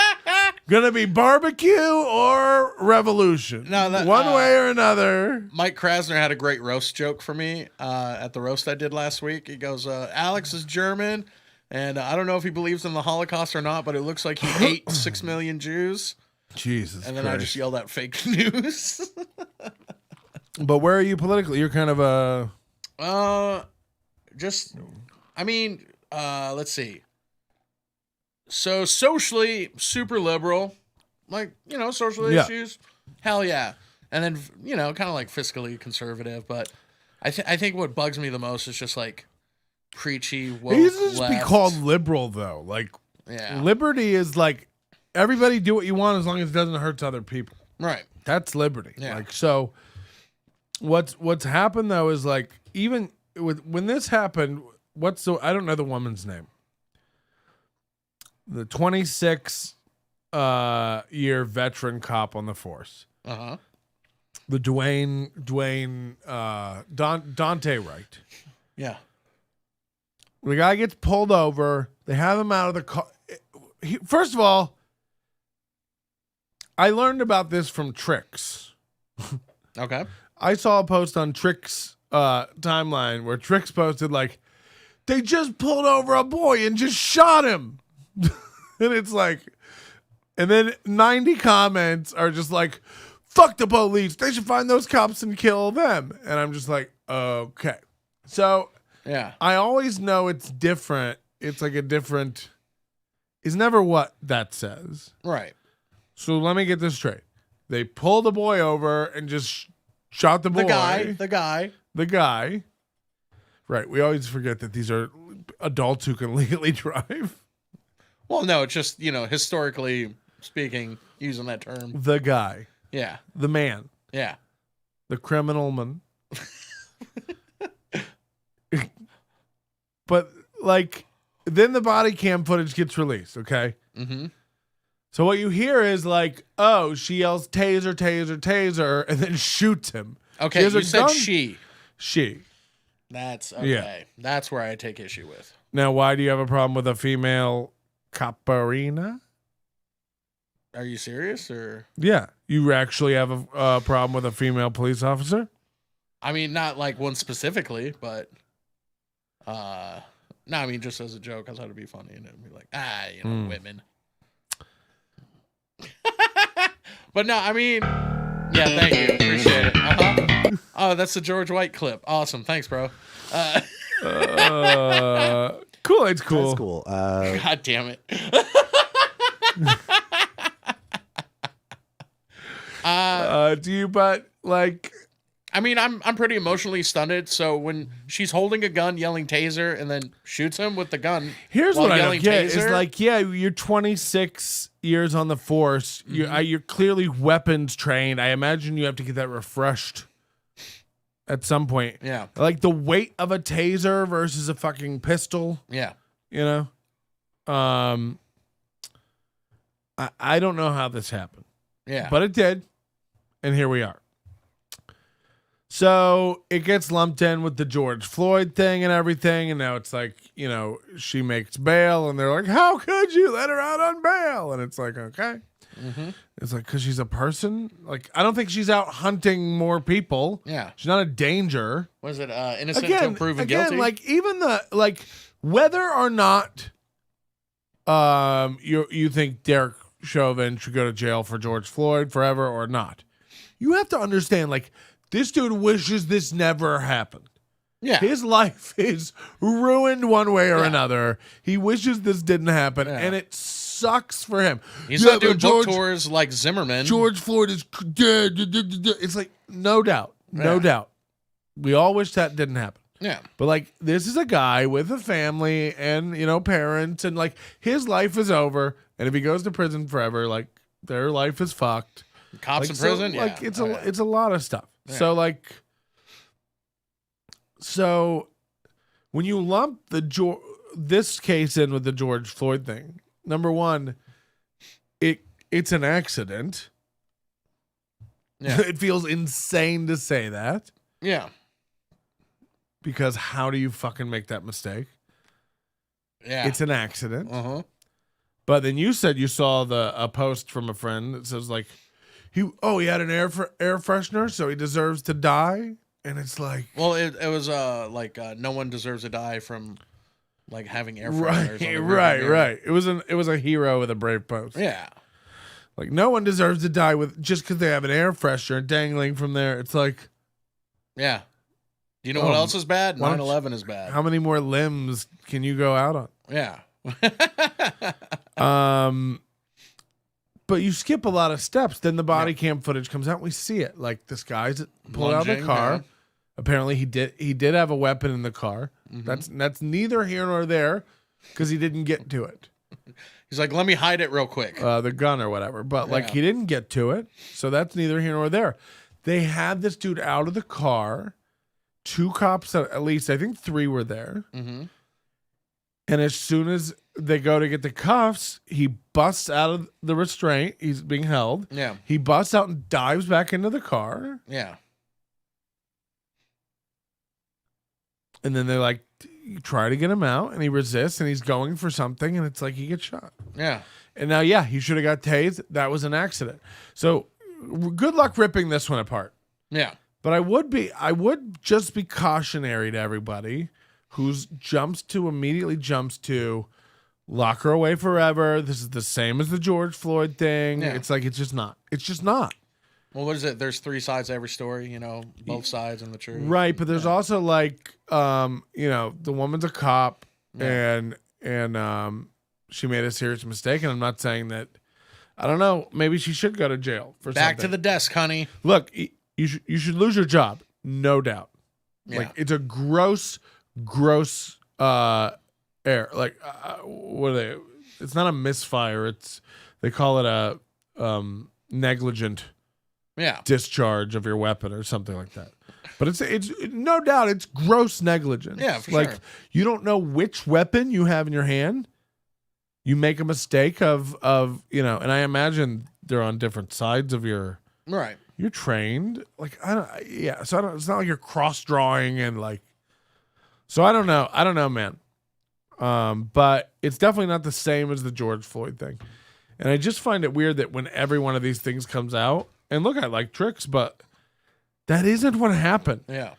gonna be barbecue or revolution. No, one way or another. Mike Krasner had a great roast joke for me at the roast I did last week. He goes, Alex is German, and I don't know if he believes in the Holocaust or not, but it looks like he ate 6 million Jews. Jesus And then Christ. I just yelled out fake news. But where are you politically? You're kind of a... let's see. So socially, super liberal, social issues, hell yeah. And then, kind of like fiscally conservative. But I think what bugs me the most is just like preachy, woke It used to just be left. called liberal, though. Yeah. Liberty is like, everybody do what you want as long as it doesn't hurt other people. Right. That's liberty. Yeah. So what's happened, though, is even when this happened, I don't know the woman's name. The 26 year veteran cop on the force. Uh-huh. The Dante Wright. Yeah. The guy gets pulled over. They have him out of the car. First of all, I learned about this from Trix. Okay. I saw a post on Trix timeline where Trix posted they just pulled over a boy and just shot him. And it's and then 90 comments are just fuck the police. They should find those cops and kill them. And I'm just okay. So Yeah. I always know it's different. It's it's never what that says. Right. So let me get this straight. They pulled the boy over and just shot the boy. The guy. Right. We always forget that these are adults who can legally drive. Well, no, it's just, historically speaking, using that term. The guy. Yeah. The man. Yeah. The criminal man. But then the body cam footage gets released, okay? Mm-hmm. So what you hear is she yells taser, taser, taser, and then shoots him. Okay, you said gun. she. She. That's okay. Yeah. That's where I take issue with. Now, why do you have a problem with a female caparina? Are you serious or? Yeah. You actually have a problem with a female police officer? I mean, not like one specifically, but no, I mean just as a joke. I thought it'd be funny and it'd be like, women. But no, I mean, yeah, thank you, appreciate it. Oh, that's the George White clip. Awesome, thanks, bro. Cool, it's cool. That's cool. God damn it. Do you? But like, I mean, I'm pretty emotionally stunted. So when she's holding a gun, yelling taser, and then shoots him with the gun. Here's while what I don't yelling get: taser, is like, yeah, you're 26 years on the force. You're clearly weapons trained. I imagine you have to get that refreshed at some point. Yeah. Like the weight of a taser versus a fucking pistol. Yeah. You know. I don't know how this happened. Yeah. But it did, and here we are. So it gets lumped in with the George Floyd thing and everything, and now it's like, you know, she makes bail, and they're like, how could you let her out on bail? And it's like, okay. It's like, because she's a person? Like, I don't think she's out hunting more people. Yeah. She's not a danger. Was it innocent until proven guilty? Like, even whether or not you think Derek Chauvin should go to jail for George Floyd forever or not, you have to understand, like, this dude wishes this never happened. Yeah. His life is ruined one way or another. He wishes this didn't happen, and it sucks for him. He's not doing book tours like Zimmerman. George Floyd is dead. It's like, no doubt. No doubt. We all wish that didn't happen. Yeah. But, like, this is a guy with a family and, you know, parents, and, like, his life is over, and if he goes to prison forever, like, their life is fucked. Cops like, in prison? So, like, Yeah. it's a lot of stuff. Yeah. So, like, when you lump this case in with the George Floyd thing, number one, it's an accident. Yeah. It feels insane to say that. Yeah. Because how do you fucking make that mistake? Yeah. It's an accident. Uh-huh. But then you said you saw a post from a friend that says, like, he had an air freshener, so he deserves to die. And it's like, well, it was no one deserves to die from like having air fresheners. Right. It was a hero with a brave post. Yeah. Like, no one deserves to die with just because they have an air freshener dangling from there. It's like, yeah. Do you know what else is bad? 9/11 is bad. How many more limbs can you go out on? Yeah. But you skip a lot of steps. Then the body cam footage comes out. And we see it. Like, this guy's pulled out of the car. Yeah. Apparently, he did have a weapon in the car. That's neither here nor there because he didn't get to it. He's like, let me hide it real quick. The gun or whatever. But like, he didn't get to it, so that's neither here nor there. They had this dude out of the car. 2 cops, at least, I think 3 were there. Mm-hmm. And as soon as they go to get the cuffs, he busts out of the restraint. He's being held. Yeah. He busts out and dives back into the car. Yeah. And then they like try to get him out, and he resists, and he's going for something, and it's like he gets shot. Yeah. And now, he should have got tased. That was an accident. So good luck ripping this one apart. Yeah. But I would just be cautionary to everybody who's immediately jumps to lock her away forever. This is the same as the George Floyd thing. Yeah. It's like, it's just not. It's just not. Well, what is it? There's 3 sides to every story, you know, both sides and the truth. Right, but there's also like, you know, the woman's a cop and she made a serious mistake, and I'm not saying that. I don't know. Maybe she should go to jail for something. Back to the desk, honey. Look, you should lose your job, no doubt. Yeah. Like, it's a gross error. Like, what are they? It's not a misfire. They call it a negligent discharge of your weapon or something like that. But it's no doubt it's gross negligence. Yeah, for like, sure. You don't know which weapon you have in your hand. You make a mistake of you know, and I imagine they're on different sides of your Right. You're trained. Like, so it's not like you're cross drawing and like, so I don't know, man. But it's definitely not the same as the George Floyd thing. And I just find it weird that when every one of these things comes out, and look, I like tricks, but That isn't what happened. Yeah.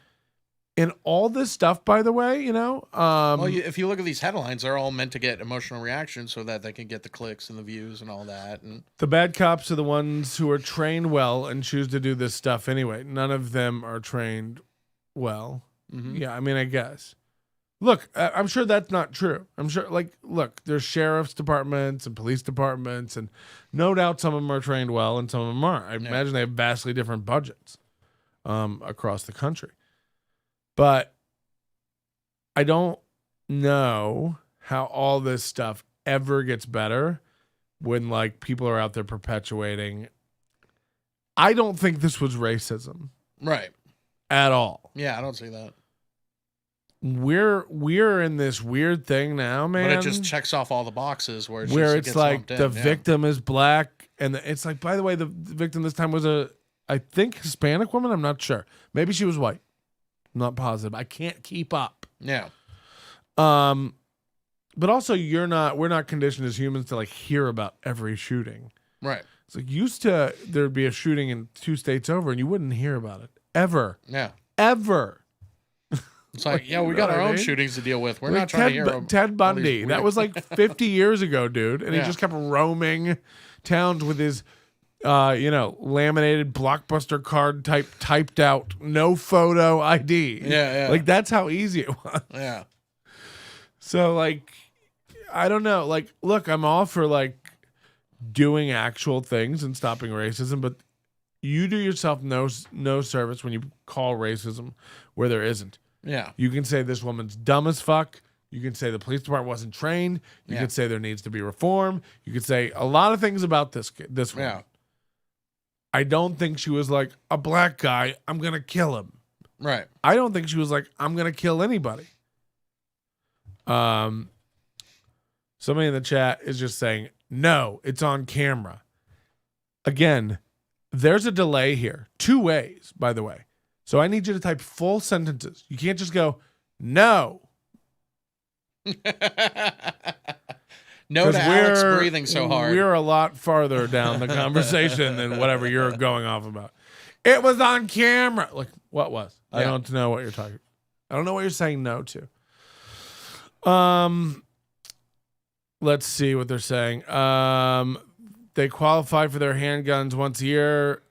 And all this stuff, by the way, Well, if you look at these headlines, they're all meant to get emotional reactions so that they can get the clicks and the views and all that. And the bad cops are the ones who are trained well and choose to do this stuff anyway. None of them are trained well. Yeah, I mean, I guess. Look, I'm sure that's not true. I'm sure, look, there's sheriff's departments and police departments, and no doubt some of them are trained well and some of them aren't. I imagine they have vastly different budgets across the country. But I don't know how all this stuff ever gets better when people are out there perpetuating. I don't think this was racism. Right. At all. Yeah, I don't see that. We're in this weird thing now, man. But it just checks off all the boxes where it's like the victim is black, and it's like, by the way, the victim this time was I think Hispanic woman. I'm not sure. Maybe she was white. I'm not positive. I can't keep up. Yeah. But also we're not conditioned as humans to hear about every shooting. Right. It's used to there'd be a shooting in 2 states over and you wouldn't hear about it ever. Yeah. Ever. It's we got our own shootings to deal with. We're not trying to hear about Ted Bundy. That was 50 years ago, dude. And he just kept roaming towns with his laminated Blockbuster card typed out, no photo ID. Yeah. That's how easy it was. Yeah. So I don't know. Look, I'm all for doing actual things and stopping racism, but you do yourself no service when you call racism where there isn't. Yeah. You can say this woman's dumb as fuck. You can say the police department wasn't trained. You could say there needs to be reform. You could say a lot of things about this woman. Yeah. I don't think she was a black guy, I'm going to kill him. Right. I don't think she was I'm going to kill anybody. Somebody in the chat is just saying, no, it's on camera. Again, there's a delay here. 2 ways, by the way. So I need you to type full sentences. You can't just go, no. No to Alex breathing so hard. We're a lot farther down the conversation than whatever you're going off about. It was on camera. What was? I don't know what you're talking. I don't know what you're saying no to. Let's see what they're saying. They qualify for their handguns once a year.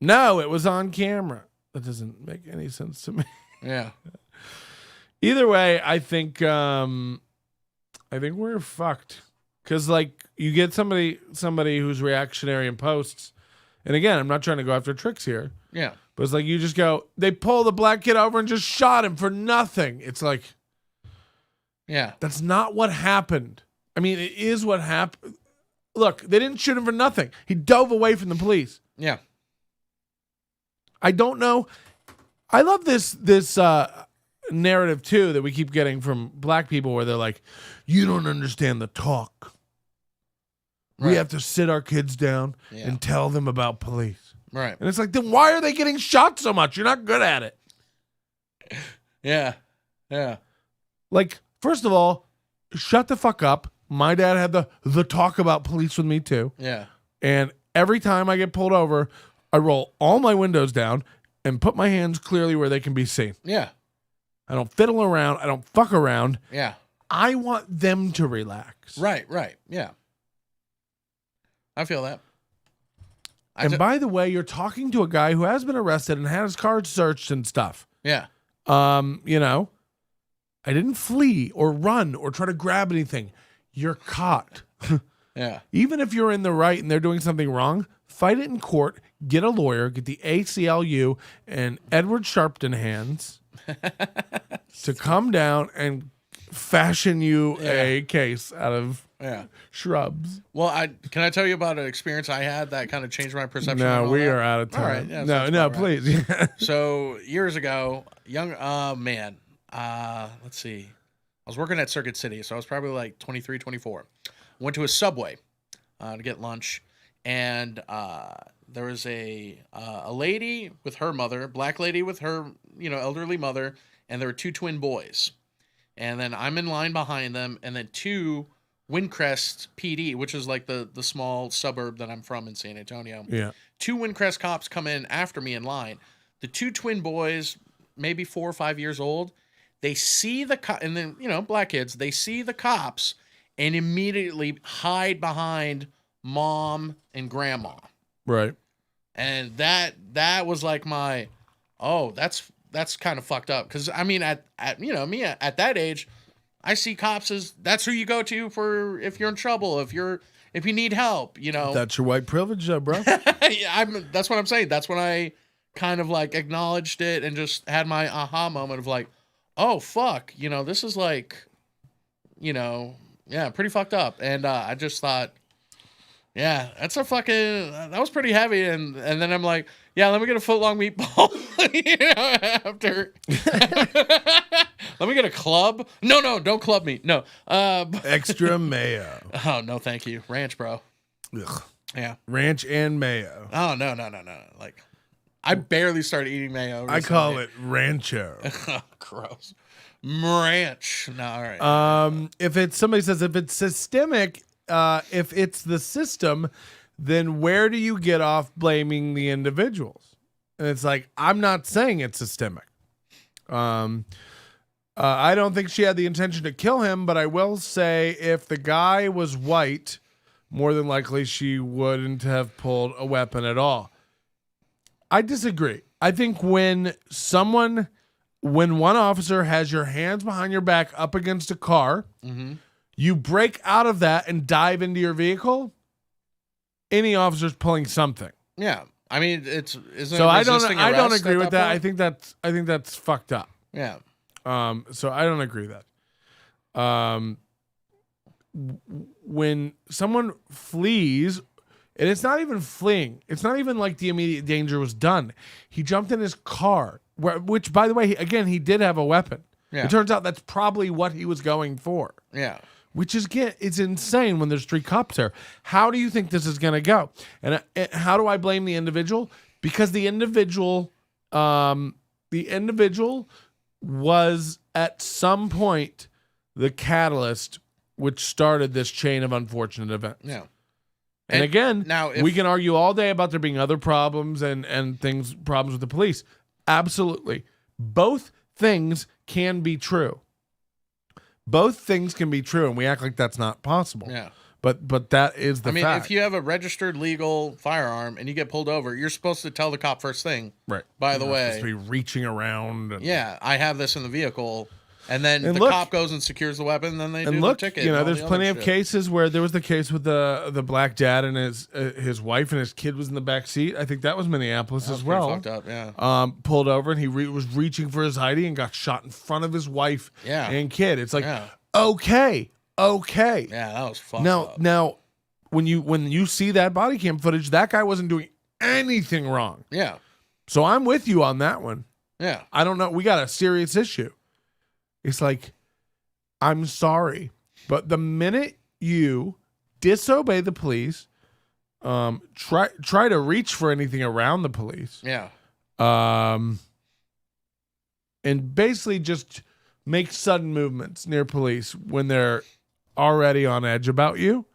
No, it was on camera. That doesn't make any sense to me. Yeah. Either way, I think we're fucked. Because you get somebody who's reactionary in posts, and again, I'm not trying to go after tricks here. Yeah. But it's you just go, they pull the black kid over and just shot him for nothing. It's yeah, that's not what happened. I mean, it is what happened. Look, they didn't shoot him for nothing. He dove away from the police. Yeah. I don't know. I love this narrative too that we keep getting from black people where they're you don't understand the talk. Right. We have to sit our kids down and tell them about police. Right. And it's then why are they getting shot so much? You're not good at it. Yeah. Yeah. First of all, shut the fuck up. My dad had the talk about police with me too. Yeah. And every time I get pulled over, I roll all my windows down and put my hands clearly where they can be seen. Yeah. I don't fiddle around. I don't fuck around. Yeah. I want them to relax. Right. Yeah. I feel that. By the way, you're talking to a guy who has been arrested and had his car searched and stuff. Yeah. I didn't flee or run or try to grab anything. You're caught. Yeah. Even if you're in the right and they're doing something wrong, fight it in court, get a lawyer, get the ACLU and Edward Sharpton hands to come down and fashion you a case out of shrubs. Well, can I tell you about an experience I had that kind of changed my perception? No, we are out of time. All right. Yeah, no, please. So years ago, let's see. I was working at Circuit City, so I was probably 23, 24. Went to a Subway to get lunch, and there was a lady with her mother, black lady with her, elderly mother, and there were 2 twin boys. And then I'm in line behind them, and then 2 Windcrest PD, which is like the small suburb that I'm from in San Antonio. Yeah. 2 Windcrest cops come in after me in line. The 2 twin boys, maybe 4 or 5 years old, they see the and then, black kids, they see the cops and immediately hide behind mom and grandma. Right. And that was like my, that's kind of fucked up. Because I mean, at me at that age, I see cops as that's who you go to for if you're in trouble, if you need help, That's your white privilege, though, bro. Yeah, that's what I'm saying. That's when I kind of like acknowledged it and just had my aha moment of like, oh fuck, this is like, pretty fucked up. And I just thought, yeah, that was pretty heavy. And then I'm like, yeah, let me get a foot-long meatball. After. Let me get a club. No, don't club me. No. Extra mayo. Oh, no, thank you. Ranch, bro. Ugh. Yeah. Ranch and mayo. Oh, no. Like, I barely started eating mayo recently. I call it rancho. Gross. Ranch. No, all right. Somebody says if it's systemic, if it's the system, then where do you get off blaming the individuals? And it's like, I'm not saying it's systemic. I don't think she had the intention to kill him, but I will say if the guy was white, more than likely she wouldn't have pulled a weapon at all. I disagree. I think when one officer has your hands behind your back up against a car, you break out of that and dive into your vehicle, any officer's pulling something. Yeah. I mean, I don't agree with that. I think that's fucked up. Yeah. So I don't agree with that. When someone flees, and it's not even fleeing, it's not even like the immediate danger was done. He jumped in his car, which, by the way, he did have a weapon. Yeah. It turns out that's probably what he was going for. Yeah. Which is, it's insane when there's 3 cops there. How do you think this is going to go? And how do I blame the individual? Because the individual was at some point the catalyst which started this chain of unfortunate events. Yeah. And again, now we can argue all day about there being other problems and problems with the police. Absolutely. Both things can be true. Both things can be true, and we act like that's not possible. Yeah. But that is the fact. If you have a registered legal firearm and you get pulled over, you're supposed to tell the cop first thing. Right. By the way. Supposed to be reaching around. Yeah, I have this in the vehicle. And then the cop goes and secures the weapon, and then they do the ticket. There's plenty of cases where there was the case with the black dad and his wife and his kid was in the back seat. I think that was Minneapolis as well. Fucked up, yeah. Pulled over and he was reaching for his ID and got shot in front of his wife and kid. It's like, okay. Yeah, that was fucked up. Now, when you see that body cam footage, that guy wasn't doing anything wrong. Yeah. So I'm with you on that one. Yeah. I don't know. We got a serious issue. It's like, I'm sorry, but the minute you disobey the police, try to reach for anything around the police, and basically just make sudden movements near police when they're already on edge about you,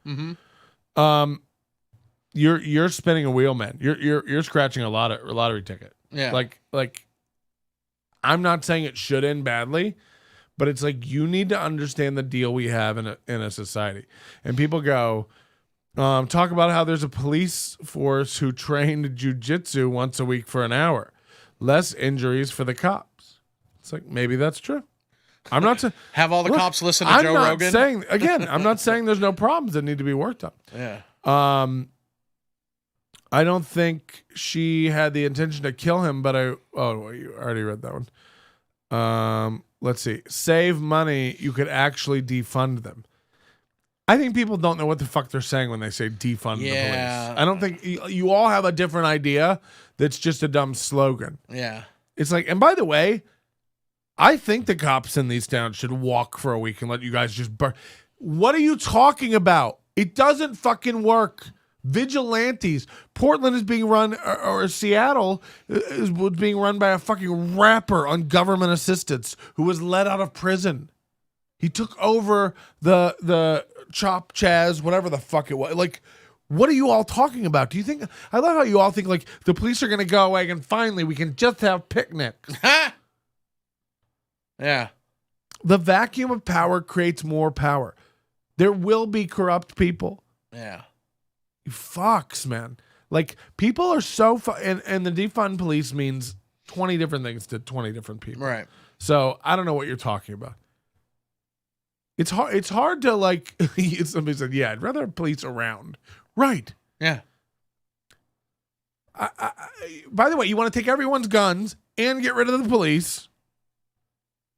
you're spinning a wheel, man. You're scratching a lottery ticket. Yeah, like I'm not saying it should end badly. But it's like you need to understand the deal we have in a society. And people go, talk about how there's a police force who trained jujitsu once a week for an hour. Less injuries for the cops. It's like, maybe that's true. I'm not saying... Have all the cops listen to Joe Rogan? I'm not saying there's no problems that need to be worked on. Yeah. I don't think she had the intention to kill him, but you already read that one. Let's see. Save money. You could actually defund them. I think people don't know what the fuck they're saying when they say defund the police. I don't think you all have a different idea. That's just a dumb slogan. Yeah. It's like, and by the way, I think the cops in these towns should walk for a week and let you guys just burn. What are you talking about? It doesn't fucking work. Vigilantes. Portland is being run, or Seattle was being run by a fucking rapper on government assistance who was let out of prison. He took over the chop, chaz, whatever the fuck it was. Like, what are you all talking about? Do you think, I love how you all think like the police are going to go away and finally we can just have picnics. Yeah. The vacuum of power creates more power. There will be corrupt people. Yeah. You fucks, man. Like, people are so, and the defund police means 20 different things to 20 different people. Right. So I don't know what you're talking about. It's hard to like, somebody said, yeah, I'd rather have police around. Right. Yeah. By the way, you want to take everyone's guns and get rid of the police.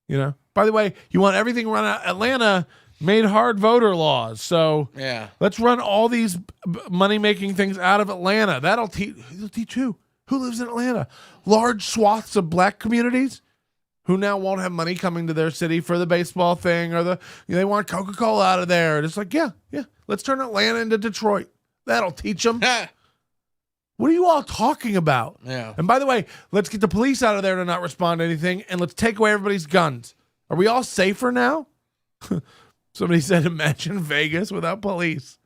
You know, by the way, you want everything run out. Atlanta made hard voter laws. So Yeah. let's run all these money-making things out of Atlanta. That'll teach who? Who lives in Atlanta? Large swaths of black communities who now won't have money coming to their city for the baseball thing or they want Coca-Cola out of there. And it's like, yeah. Let's turn Atlanta into Detroit. That'll teach them. What are you all talking about? Yeah. And by the way, let's get the police out of there to not respond to anything, and let's take away everybody's guns. Are we all safer now? Somebody said, imagine Vegas without police.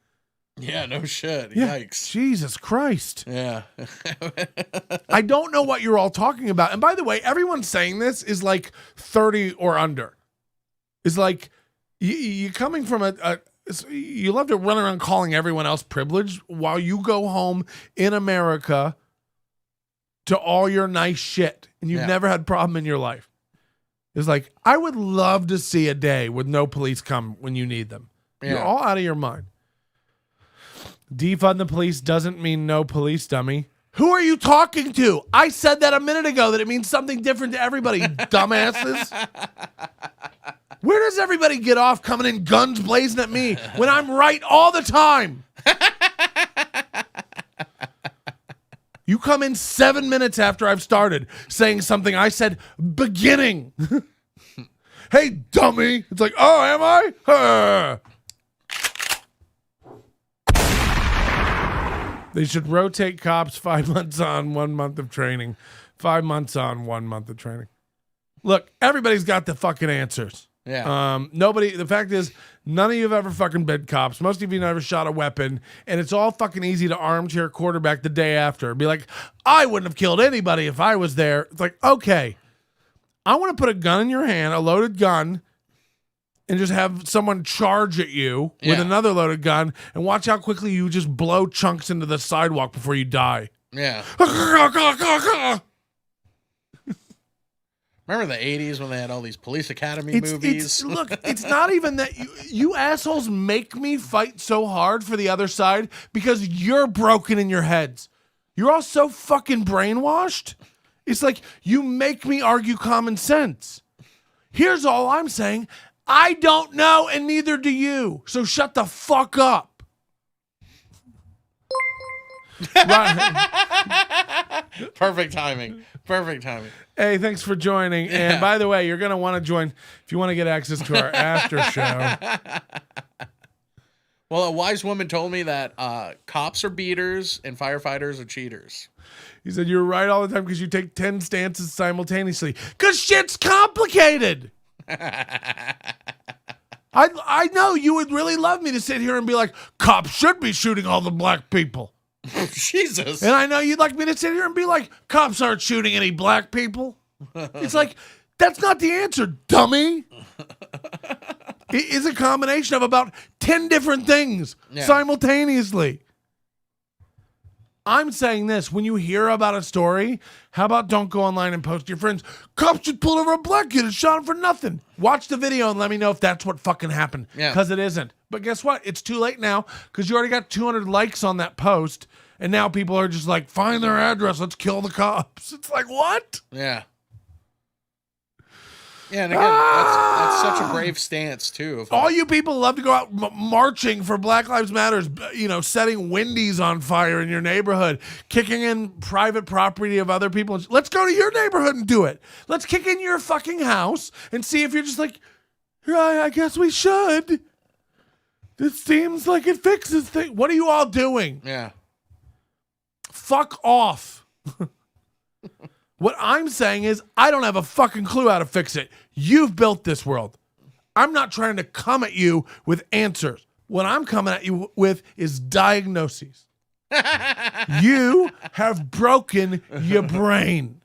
Yeah, no shit. Yeah. Yikes. Jesus Christ. Yeah. I don't know what you're all talking about. And by the way, everyone saying this is like 30 or under. It's like you coming from you love to run around calling everyone else privileged while you go home in America to all your nice shit and you've never had a problem in your life. It's like, I would love to see a day with no police come when you need them. Yeah. You're all out of your mind. Defund the police doesn't mean no police, dummy. Who are you talking to? I said that a minute ago that it means something different to everybody, dumbasses. Where does everybody get off coming in guns blazing at me when I'm right all the time? You come in 7 minutes after I've started saying something I said beginning. Hey, dummy. It's like, oh, am I? They should rotate cops 5 months on, 1 month of training. 5 months on, 1 month of training. Look, everybody's got the fucking answers. Yeah. The fact is, none of you have ever fucking been cops. Most of you never shot a weapon. And it's all fucking easy to armchair quarterback the day after. Be like, I wouldn't have killed anybody if I was there. It's like, okay, I want to put a gun in your hand, a loaded gun, and just have someone charge at you with another loaded gun and watch how quickly you just blow chunks into the sidewalk before you die. Yeah. Remember the 80s when they had all these police academy movies? Look, it's not even that you assholes make me fight so hard for the other side because you're broken in your heads. You're all so fucking brainwashed. It's like you make me argue common sense. Here's all I'm saying. I don't know, and neither do you. So shut the fuck up. Perfect timing. Perfect timing. Hey, thanks for joining. Yeah. And by the way, you're going to want to join if you want to get access to our after show. Well, a wise woman told me that cops are beaters and firefighters are cheaters. He said, you're right all the time because you take 10 stances simultaneously. Because shit's complicated. I know you would really love me to sit here and be like, cops should be shooting all the black people. Jesus. And I know you'd like me to sit here and be like, cops aren't shooting any black people. It's like, that's not the answer, dummy. It is a combination of about 10 different things simultaneously. I'm saying this, when you hear about a story, how about don't go online and post to your friends, cops just pulled over a black kid and shot him for nothing. Watch the video and let me know if that's what fucking happened. Because it isn't. But guess what? It's too late now because you already got 200 likes on that post. And now people are just like, find their address, let's kill the cops. It's like, what? Yeah. Yeah, and again, that's such a brave stance, too. All you people love to go out marching for Black Lives Matters, setting Wendy's on fire in your neighborhood, kicking in private property of other people. Let's go to your neighborhood and do it. Let's kick in your fucking house and see if you're just like, I guess we should. This seems like it fixes things. What are you all doing? Yeah. Fuck off. What I'm saying is I don't have a fucking clue how to fix it. You've built this world. I'm not trying to come at you with answers. What I'm coming at you with is diagnoses. You have broken your brain.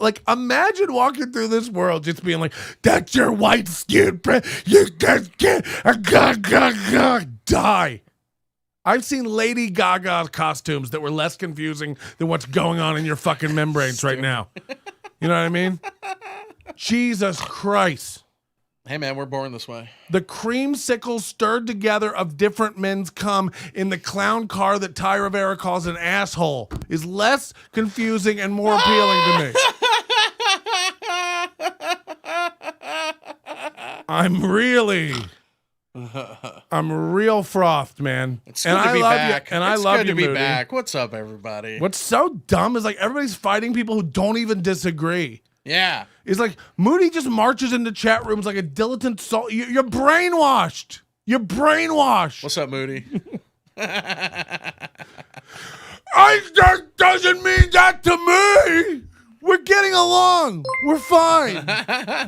Like, imagine walking through this world just being like, that's your white skin, you just can't, die. I've seen Lady Gaga costumes that were less confusing than what's going on in your fucking membranes right now. You know what I mean? Jesus Christ. Hey, man, we're born this way. The creamsicle stirred together of different men's cum in the clown car that Ty Rivera calls an asshole is less confusing and more appealing to me. I'm real frothed, man. It's good to be back. And I love you, Moody. Back. What's up, everybody? What's so dumb is like everybody's fighting people who don't even disagree. Yeah. It's like Moody just marches into chat rooms like a dilettante soul. You're brainwashed. You're brainwashed. What's up, Moody? That doesn't mean that to me. We're getting along. We're fine.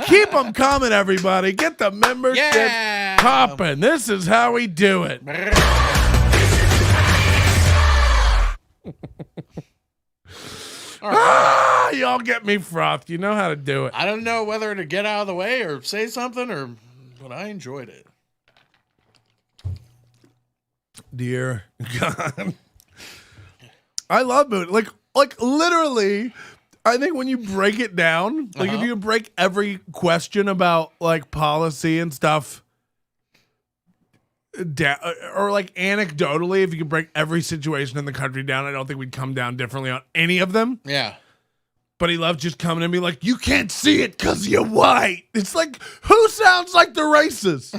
Keep them coming, everybody. Get the membership popping. This is how we do it. All right. Y'all get me frothed. You know how to do it. I don't know whether to get out of the way or say something, but I enjoyed it. Dear God. I love Moody. Like literally, I think when you break it down, like if you break every question about like policy and stuff down, or like anecdotally, if you could break every situation in the country down, I don't think we'd come down differently on any of them. Yeah. But he loves just coming and be like, you can't see it because you're white. It's like, who sounds like the racist?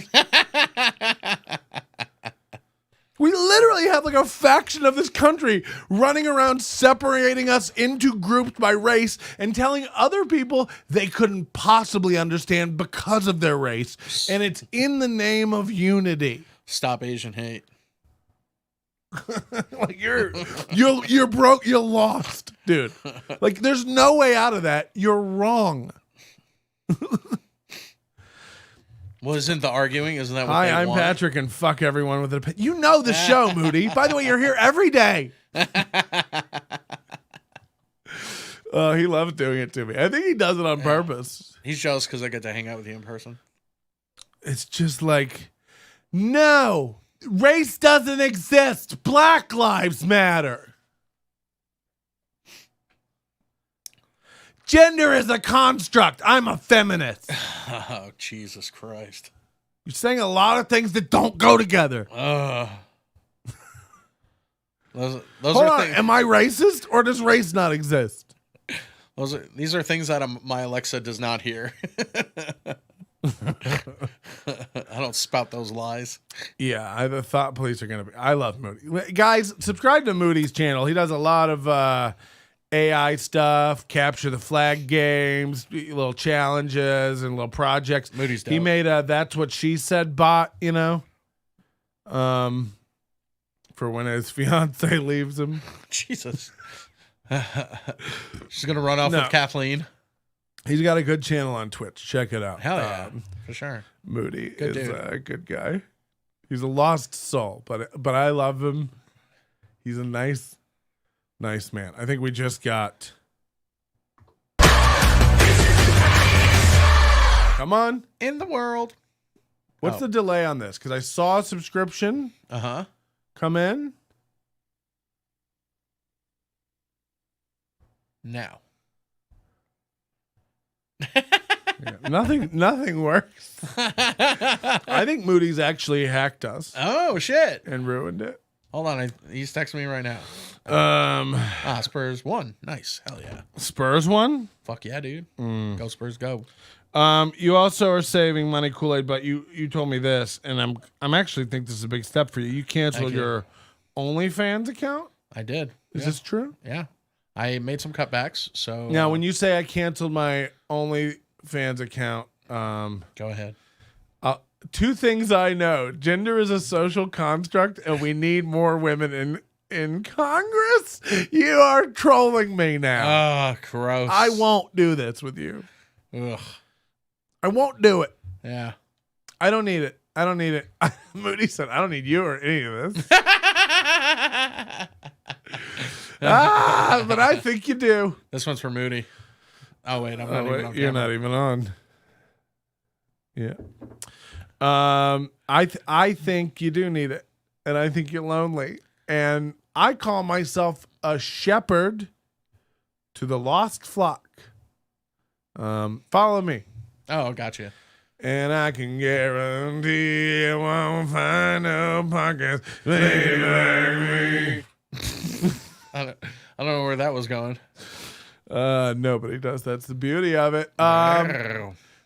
We literally have like a faction of this country running around separating us into groups by race and telling other people they couldn't possibly understand because of their race. And it's in the name of unity. Stop Asian hate. Like you're broke, you're lost, dude. Like there's no way out of that. You're wrong. Well, isn't the arguing? Isn't that what Hi, they I'm want? Patrick, and fuck everyone with an opinion. You know the show, Moody. By the way, you're here every day. He loves doing it to me. I think he does it on purpose. He's jealous because I get to hang out with you in person. It's just like, no, race doesn't exist. Black lives matter. Gender is a construct. I'm a feminist. Oh, Jesus Christ. You're saying a lot of things that don't go together. Those Hold are on. things. Am I racist or does race not exist? These are things that my Alexa does not hear. I don't spout those lies. Yeah, the thought police are going to be. I love Moody. Guys, subscribe to Moody's channel. He does a lot of AI stuff, capture the flag games, little challenges and little projects. Moody's dope. He made a That's What She Said bot, you know, for when his fiance leaves him. Jesus. She's going to run off with Kathleen. He's got a good channel on Twitch. Check it out. Hell yeah, for sure. Moody Good is dude. a good guy. He's a lost soul, but I love him. He's a nice man. I think we just got. Come on. In the world. What's the delay on this? Because I saw a subscription come in. Now. Yeah, nothing works. I think Moody's actually hacked us. Oh, shit. And ruined it. Hold on. He's texting me right now. Spurs won. Nice. Hell yeah. Spurs won? Fuck yeah, dude. Go Spurs, go. You also are saving money, Kool-Aid, but you told me this, and I'm actually think this is a big step for you. You canceled your OnlyFans account? I did. Is this true? Yeah. I made some cutbacks, so... Now, when you say I canceled my OnlyFans account... go ahead. Two things I know. Gender is a social construct, and we need more women in Congress. You are trolling me now. Oh, gross. I won't do this with you. Ugh. I won't do it. Yeah. I don't need it. I don't need it. Moody said, I don't need you or any of this. But I think you do. This one's for Moody. Oh, wait. I'm not even on You're camera. not even on. Yeah. I think you do need it. And I think you're lonely. And I call myself a shepherd to the lost flock. Follow me. Oh, gotcha. And I can guarantee you won't find no podcast lady like me. I don't know where that was going. Nobody does. That's the beauty of it.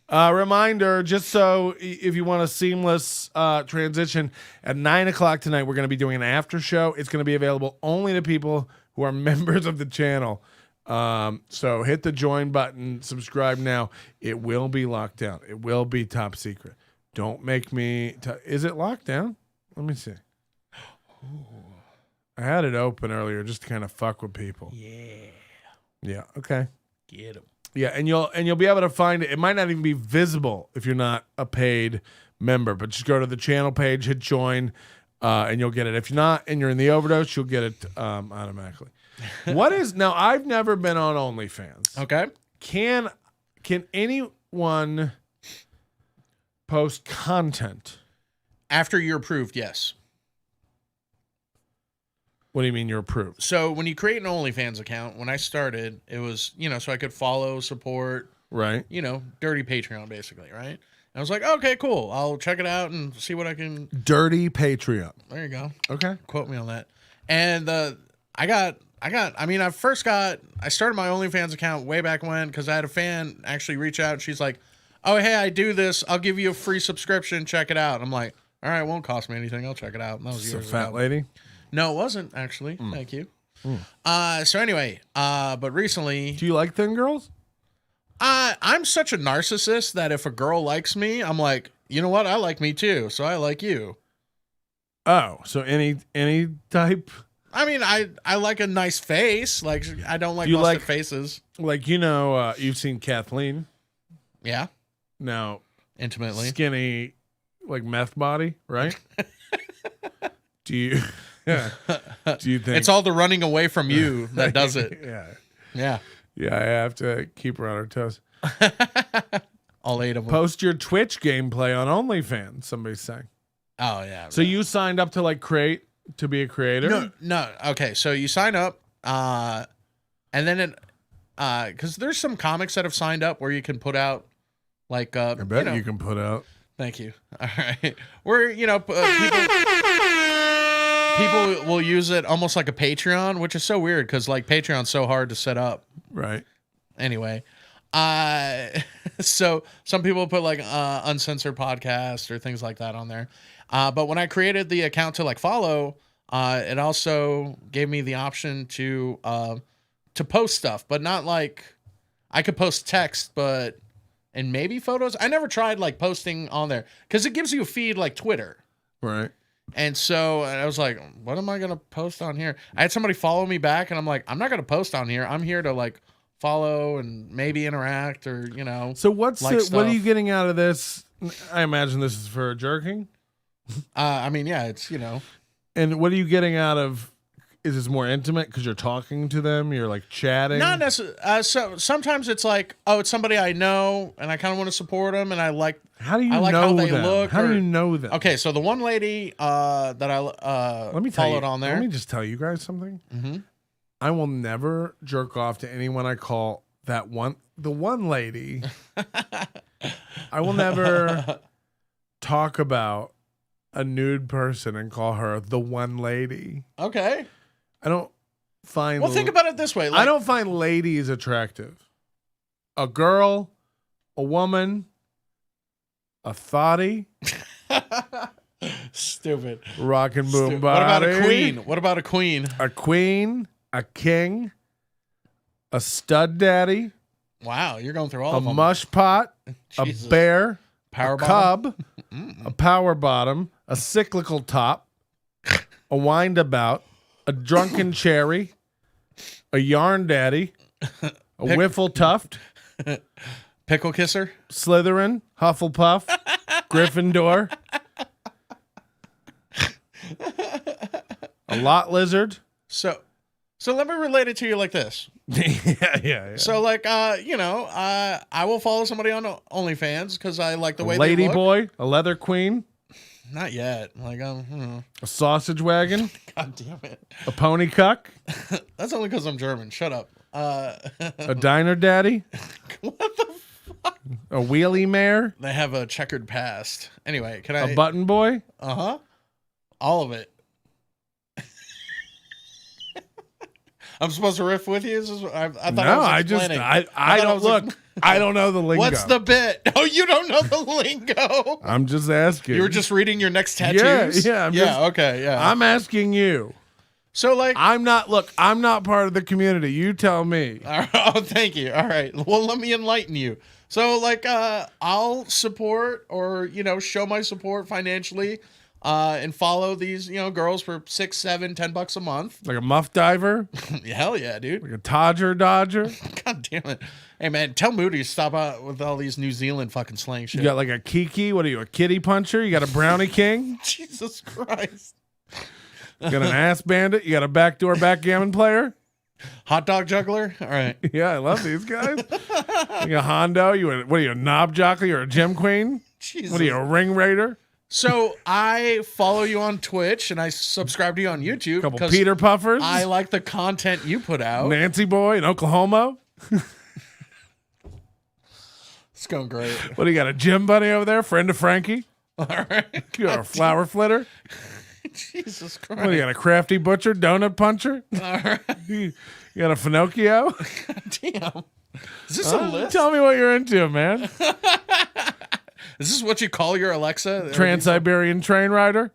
Reminder, just so if you want a seamless transition, at 9 o'clock tonight, we're going to be doing an after show. It's going to be available only to people who are members of the channel. So hit the join button, subscribe now. It will be locked down. It will be top secret. Don't make me. Is it locked down? Let me see. I had it open earlier just to kind of fuck with people. Yeah. Okay. Get him. Yeah, and you'll be able to find it. It might not even be visible if you're not a paid member, but just go to the channel page, hit join, and you'll get it. If you're not and you're in the overdose, you'll get it automatically. What is now? I've never been on OnlyFans. Okay. Can anyone post content? After you're approved, yes. What do you mean you're approved? So when you create an OnlyFans account, when I started, it was, so I could follow, support, Right. dirty Patreon, basically, right? And I was like, okay, cool. I'll check it out and see what I can. Dirty Patreon. There you go. Okay. Quote me on that. And I started my OnlyFans account way back when because I had a fan actually reach out and she's like, oh, hey, I do this. I'll give you a free subscription. Check it out. I'm like, all right, it won't cost me anything. I'll check it out. And that was It's a years fat ago. lady. No, it wasn't actually. Thank you. So anyway, but recently, Do you like thin girls? I'm such a narcissist that if a girl likes me, I'm like, you know what? I like me too. So I like you. Oh, so any type? I mean, I like a nice face. Like I don't like You busted like- faces. Like, you've seen Kathleen. Yeah, Now, intimately. skinny, like meth body, right? Do you think It's all the running away from you that does it. Yeah. Yeah, Yeah, I have to keep her on her toes. all 8 of them. Post your Twitch gameplay on OnlyFans, somebody's saying. Oh yeah. So you signed up to be a creator? No. Okay, so you sign up, and then because there's some comics that have signed up where you can put out like I bet you can put out. Thank you. All right, where people will use it almost like a Patreon, which is so weird because like Patreon's so hard to set up. Right. Anyway, so some people put like uncensored podcast or things like that on there. But when I created the account to like follow, it also gave me the option to post stuff, but not like I could post text, and maybe photos. I never tried like posting on there because it gives you a feed like Twitter. Right. And so I was like, what am I going to post on here? I had somebody follow me back and I'm like, I'm not going to post on here. I'm here to like follow and maybe interact or, So what are stuff. you getting out of this? I imagine this is for jerking. I mean, yeah, it's, And what are you getting out of? Is this more intimate because you're talking to them? You're like chatting? not necessarily. So sometimes it's like, oh, it's somebody I know and I kind of want to support them. And I like, How do you I like know how they them? look How do or- you know them? okay. So the one lady that I Let me tell followed you. on there. Let me just tell you guys something. Mm-hmm. I will never jerk off to anyone I call the one lady. I will never talk about a nude person and call her the one lady. Okay. I don't find. Well, think about it this way. Like, I don't find ladies attractive. A girl, a woman, a thotty, stupid. rock and boom What body. about a queen? What about a queen? A queen, a king, a stud daddy, Wow, you're going through all a of them. mush pot, Jesus. a bear, Power a bottom? cub, a power bottom, a cyclical top, a windabout, a drunken cherry, a yarn daddy, a wiffle tuft, Pickle kisser. Slytherin, Hufflepuff, Gryffindor, A lot lizard. So let me relate it to you like this. yeah. So like, I will follow somebody on OnlyFans because I like the way Lady they look. boy, a leather queen, Not yet. Like, a sausage wagon, God damn it. a pony cuck, That's only because I'm German. Shut up. a diner daddy, What the fuck? a wheelie mare, They have a checkered past. Anyway, can I? a button boy. All of it. I'm supposed to riff with you? I thought I was explaining. I don't look. I don't know the lingo. What's the bit? Oh, you don't know the lingo. I'm just asking. You were just reading your next tattoos? Yeah. Okay, yeah. I'm asking you. So like, I'm not part of the community. You tell me. oh, thank you. All right. Well, let me enlighten you. So like, I'll support or, show my support financially, and follow these, girls for $6, $7, $10 a month. Like a muff diver? Hell yeah, dude. Like a Todger Dodger? God damn it. Hey man, tell Moody to stop out with all these New Zealand fucking slang shit. You got like a Kiki? What are you, a kitty puncher? You got a brownie king? Jesus Christ. You got an ass bandit? You got a backdoor backgammon player? Hot dog juggler? All right. Yeah, I love these guys. You got Hondo? What are you, a knob jockey or a gym queen? Jesus. What are you, a ring raider? So I follow you on Twitch and I subscribe to you on YouTube. Couple because Peter Puffers? I like the content you put out. Nancy boy in Oklahoma? It's going great. What do you got, a gym buddy over there? Friend of Frankie? All right. You got a flower flitter? Jesus Christ. What do you got, a crafty butcher? Donut puncher? All right. You got a Finocchio? Damn. Is this a list? Tell me what you're into, man. Is this what you call your Alexa? Trans-Siberian train rider?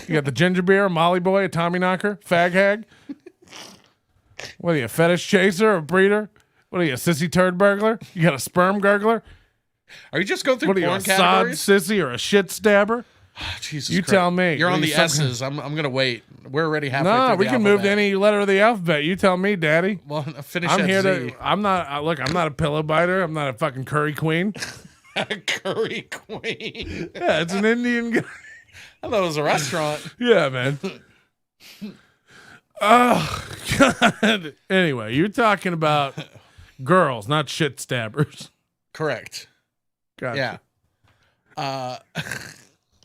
You got the ginger beer, a Molly boy, a Tommy knocker, fag hag? What are you, a fetish chaser, a breeder? What are you, a sissy turd burglar? You got a sperm gurgler? Are you just going through What are you, porn a sod categories? sissy or a shit stabber? Jesus You Christ. tell me. You're What on are the you, S's. I'm going to wait. We're already halfway No, through we the can move to alphabet. any letter of the alphabet. You tell me, daddy. Well, finish I'm at here Z. to. I'm not. Look, I'm not a pillow biter. I'm not a fucking curry queen. Curry Queen. Yeah, it's an Indian guy. I thought it was a restaurant. Yeah, man. Oh, God. Anyway, you're talking about girls, not shit stabbers. Correct. Gotcha. Yeah.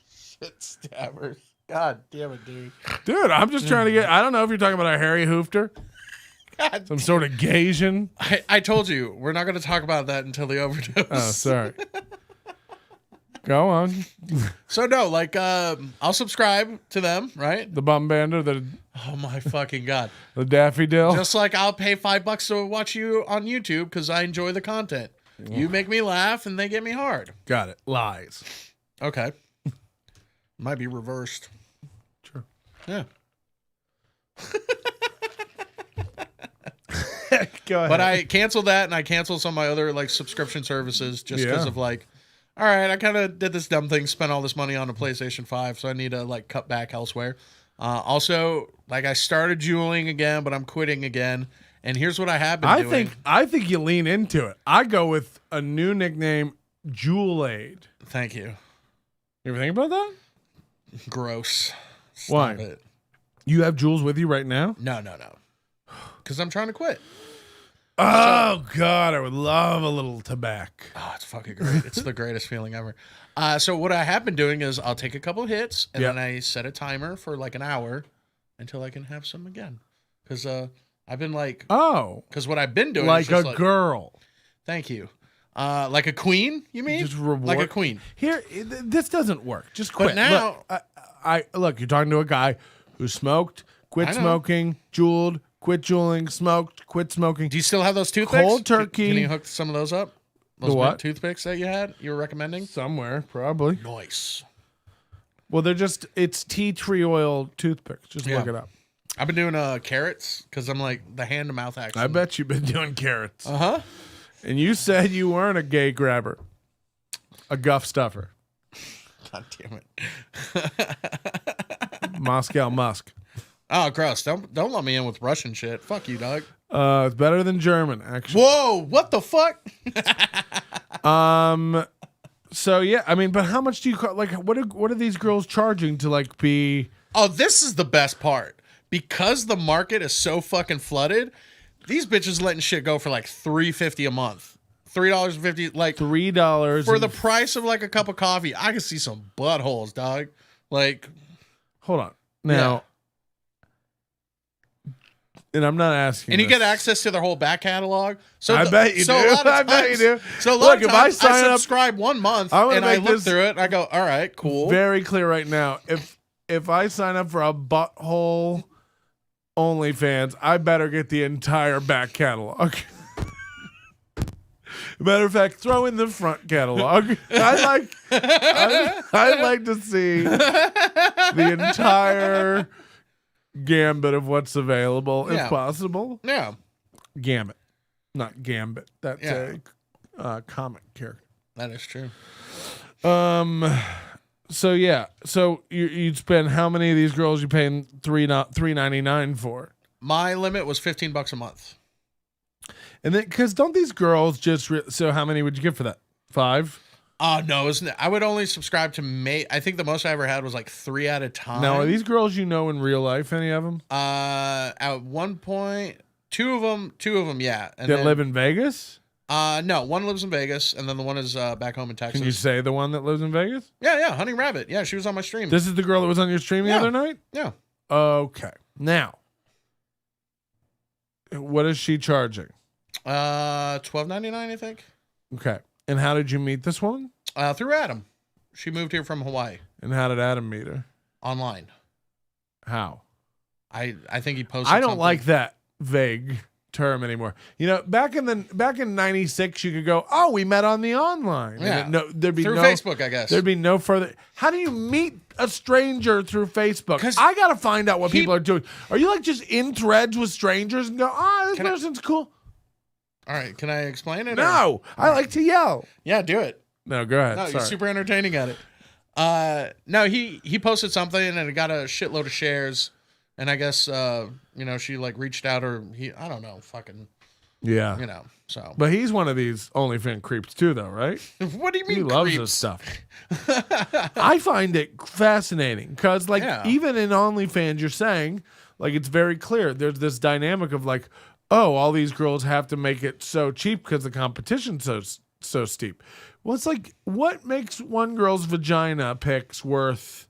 Shit stabbers. God damn it, dude. Dude, I'm just trying to get. I don't know if you're talking about a Harry Hoofter, God. some sort of Gaysian. I told you, we're not going to talk about that until the overdose. Oh, sorry. Go on. So, no, like, I'll subscribe to them, right? The bum bander, Oh, my fucking God. the daffodil. Just like I'll pay $5 to watch you on YouTube because I enjoy the content. You make me laugh and they get me hard. Got it. Lies. Okay. Might be reversed. Sure. Yeah. Go ahead. But I canceled that and I canceled some of my other like subscription services just because Yeah. of like, all right, I kind of did this dumb thing, spent all this money on a PlayStation 5, so I need to like cut back elsewhere. Also, like I started jeweling again, but I'm quitting again. And here's what I have been doing. I think you lean into it. I go with a new nickname, Jewel Aid. Thank you. You ever think about that? Gross. Stop Why? it. You have jewels with you right now? No. Because I'm trying to quit. Oh, God, I would love a little tobacco. Oh, it's fucking great. It's the greatest feeling ever. So what I have been doing is I'll take a couple of hits and Yep. then I set a timer for like an hour until I can have some again. Because I've been like, Oh, because what I've been doing like is just a girl. Thank you. Like a queen, you mean? Just reward. Like a queen. Here, this doesn't work. Just quit. now- Look, look, you're talking to a guy who smoked, quit I know. smoking, jeweled, quit jeweling, smoked, quit smoking. Do you still have those toothpicks? Cold turkey. Can you hook some of those up? Those what? mint toothpicks that you had, you were recommending? Somewhere, probably. Nice. Well, it's tea tree oil toothpicks. Just look Yeah. it up. I've been doing carrots because I'm like the hand to mouth action. I bet you've been doing carrots. Uh-huh. And you said you weren't a gay grabber, a guff stuffer, God damn it. Moscow Musk. Oh, gross. Don't let me in with Russian shit. Fuck you, dog. It's better than German, actually. Whoa, what the fuck? So yeah, I mean, but how much do you like? What are these girls charging to like be? Oh, this is the best part. because the market is so fucking flooded, these bitches letting shit go for like $3.50 a month. $3.50, like $3 for the price of like a cup of coffee. I can see some buttholes, dog. Like, hold on now. And I'm not asking. And you get access to their whole back catalog. So I bet you do. I bet you do. So a lot of times, if I subscribe 1 month and I look through it, and I go, all right, cool. Very clear right now. If I sign up for a butthole OnlyFans, I better get the entire back catalog. Matter of fact, throw in the front catalog. I like to see the entire gambit of what's available, if possible. Yeah. Gambit, not gambit. That's a comic character. That is true. So yeah. So you'd spend how many of these girls you paying $3.99 for? My limit was $15 a month. And then, because don't these girls just so how many would you get for that? 5? No, isn't it? I would only subscribe to I think the most I ever had was like 3 at a time. Now, are these girls in real life? Any of them? At one point, two of them, yeah. And that live in Vegas? No, one lives in Vegas, and then the one is back home in Texas. Can you say the one that lives in Vegas? Yeah, Honey Rabbit. Yeah, she was on my stream. This is the girl that was on your stream the other night? Yeah. Okay. Now, what is she charging? $12.99, I think. Okay. And how did you meet this woman? Through Adam. She moved here from Hawaii. And how did Adam meet her? Online. How? I think he posted I don't something. like that vague term anymore. You know, back in 96 you could go, "Oh, we met on the online." Yeah. There'd be through no Facebook, I guess. There'd be no further. How do you meet a stranger through Facebook? 'Cause I got to find out what people are doing. Are you like just in threads with strangers and go, "This person's cool"? All right, can I explain it? No, I like to yell. Yeah, do it. No, go ahead. No, Sorry. you're super entertaining at it. No, he posted something and it got a shitload of shares, and I guess she like reached out, or I don't know, fucking Yeah. So. But he's one of these OnlyFans creeps too, though, right? What do you mean? He loves creeps? this stuff. I find it fascinating because, even in OnlyFans, you're saying, it's very clear. There's this dynamic of all these girls have to make it so cheap because the competition's so steep. Well, it's what makes one girl's vagina pics worth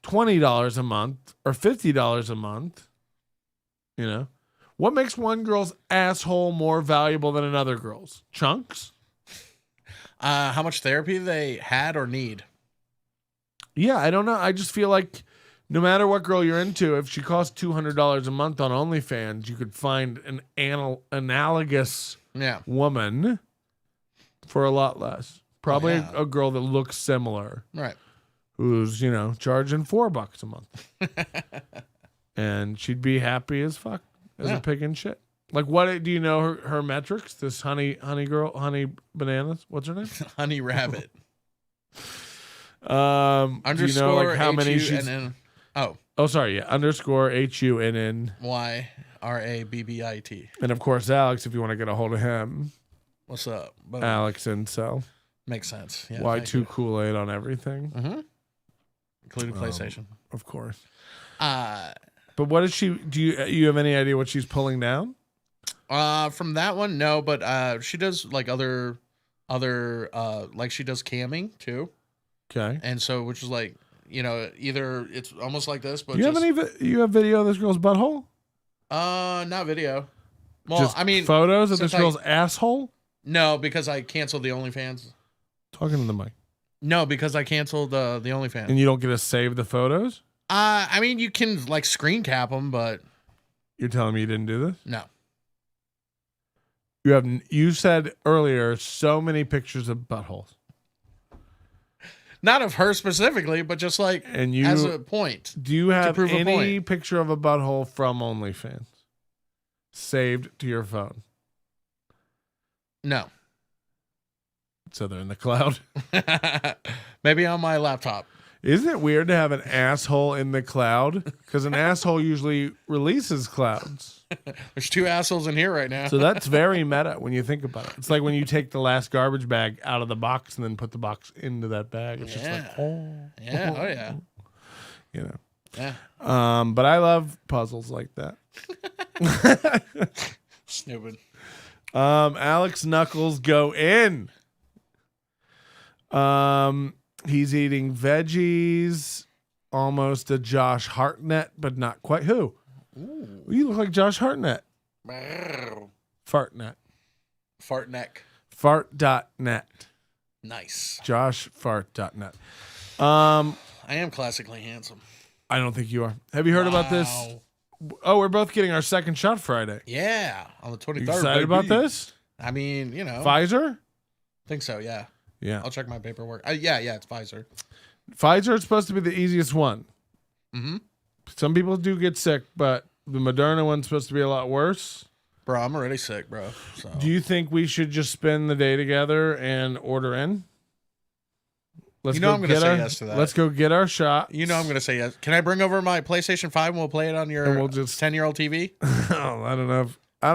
$20 a month or $50 a month? What makes one girl's asshole more valuable than another girl's? Chunks? How much therapy they had or need? Yeah, I don't know. I just feel like no matter what girl you're into, if she costs $200 a month on OnlyFans, you could find an analogous woman for a lot less. Probably a girl that looks similar. Right. Who's, charging $4 a month. And she'd be happy as fuck. As a pig and shit. What do you know her metrics? This honey girl, honey bananas. What's her name? Honey Rabbit. Do you know how many she's? Oh, sorry. Yeah. Underscore HUNNYRABBIT. And of course, Alex. If you want to get a hold of him, what's up, Boom. Alex Incel. Makes sense. Yeah. Y2 Kool-Aid on everything, including PlayStation, of course. But what is she? Do you have any idea what she's pulling down? From that one, no. But she does other she does camming too. Okay. And so, which is either it's almost like this, but you have video of this girl's butthole? Not video. Well, just I mean, photos of this girl's asshole. No, because I canceled the OnlyFans. Talking to the mic. No, because I canceled the OnlyFans. And you don't get to save the photos? I mean, you can screen cap them, but you're telling me you didn't do this? No. You said earlier so many pictures of buttholes. Not of her specifically, but just as a point. Do you have any picture of a butthole from OnlyFans saved to your phone? No. So they're in the cloud? Maybe on my laptop. Isn't it weird to have an asshole in the cloud? Because an asshole usually releases clouds. There's 2 assholes in here right now. So that's very meta when you think about it. It's like when you take the last garbage bag out of the box and then put the box into that bag. It's just Yeah. Oh, yeah. Yeah. But I love puzzles like that. Stupid. Alex Knuckles go in. He's eating veggies, almost a Josh Hartnett, but not quite. Who? Ooh. You look like Josh Hartnett. Fartnet. Fart.net. Nice. JoshFart.net. I am classically handsome. I don't think you are. Have you heard about this? Oh, we're both getting our second shot Friday. Yeah, on the 23rd. You excited about this? I mean, you know. Pfizer? Think so, yeah. Yeah. I'll check my paperwork. Yeah, it's Pfizer. Pfizer is supposed to be the easiest one. Mm-hmm. Some people do get sick, but the Moderna one's supposed to be a lot worse. Bro, I'm already sick, bro. So. Do you think we should just spend the day together and order in? I'm going to say yes to that. Let's go get our shot. I'm going to say yes. Can I bring over my PlayStation 5 and we'll play it on your 10-year-old TV? Oh, I don't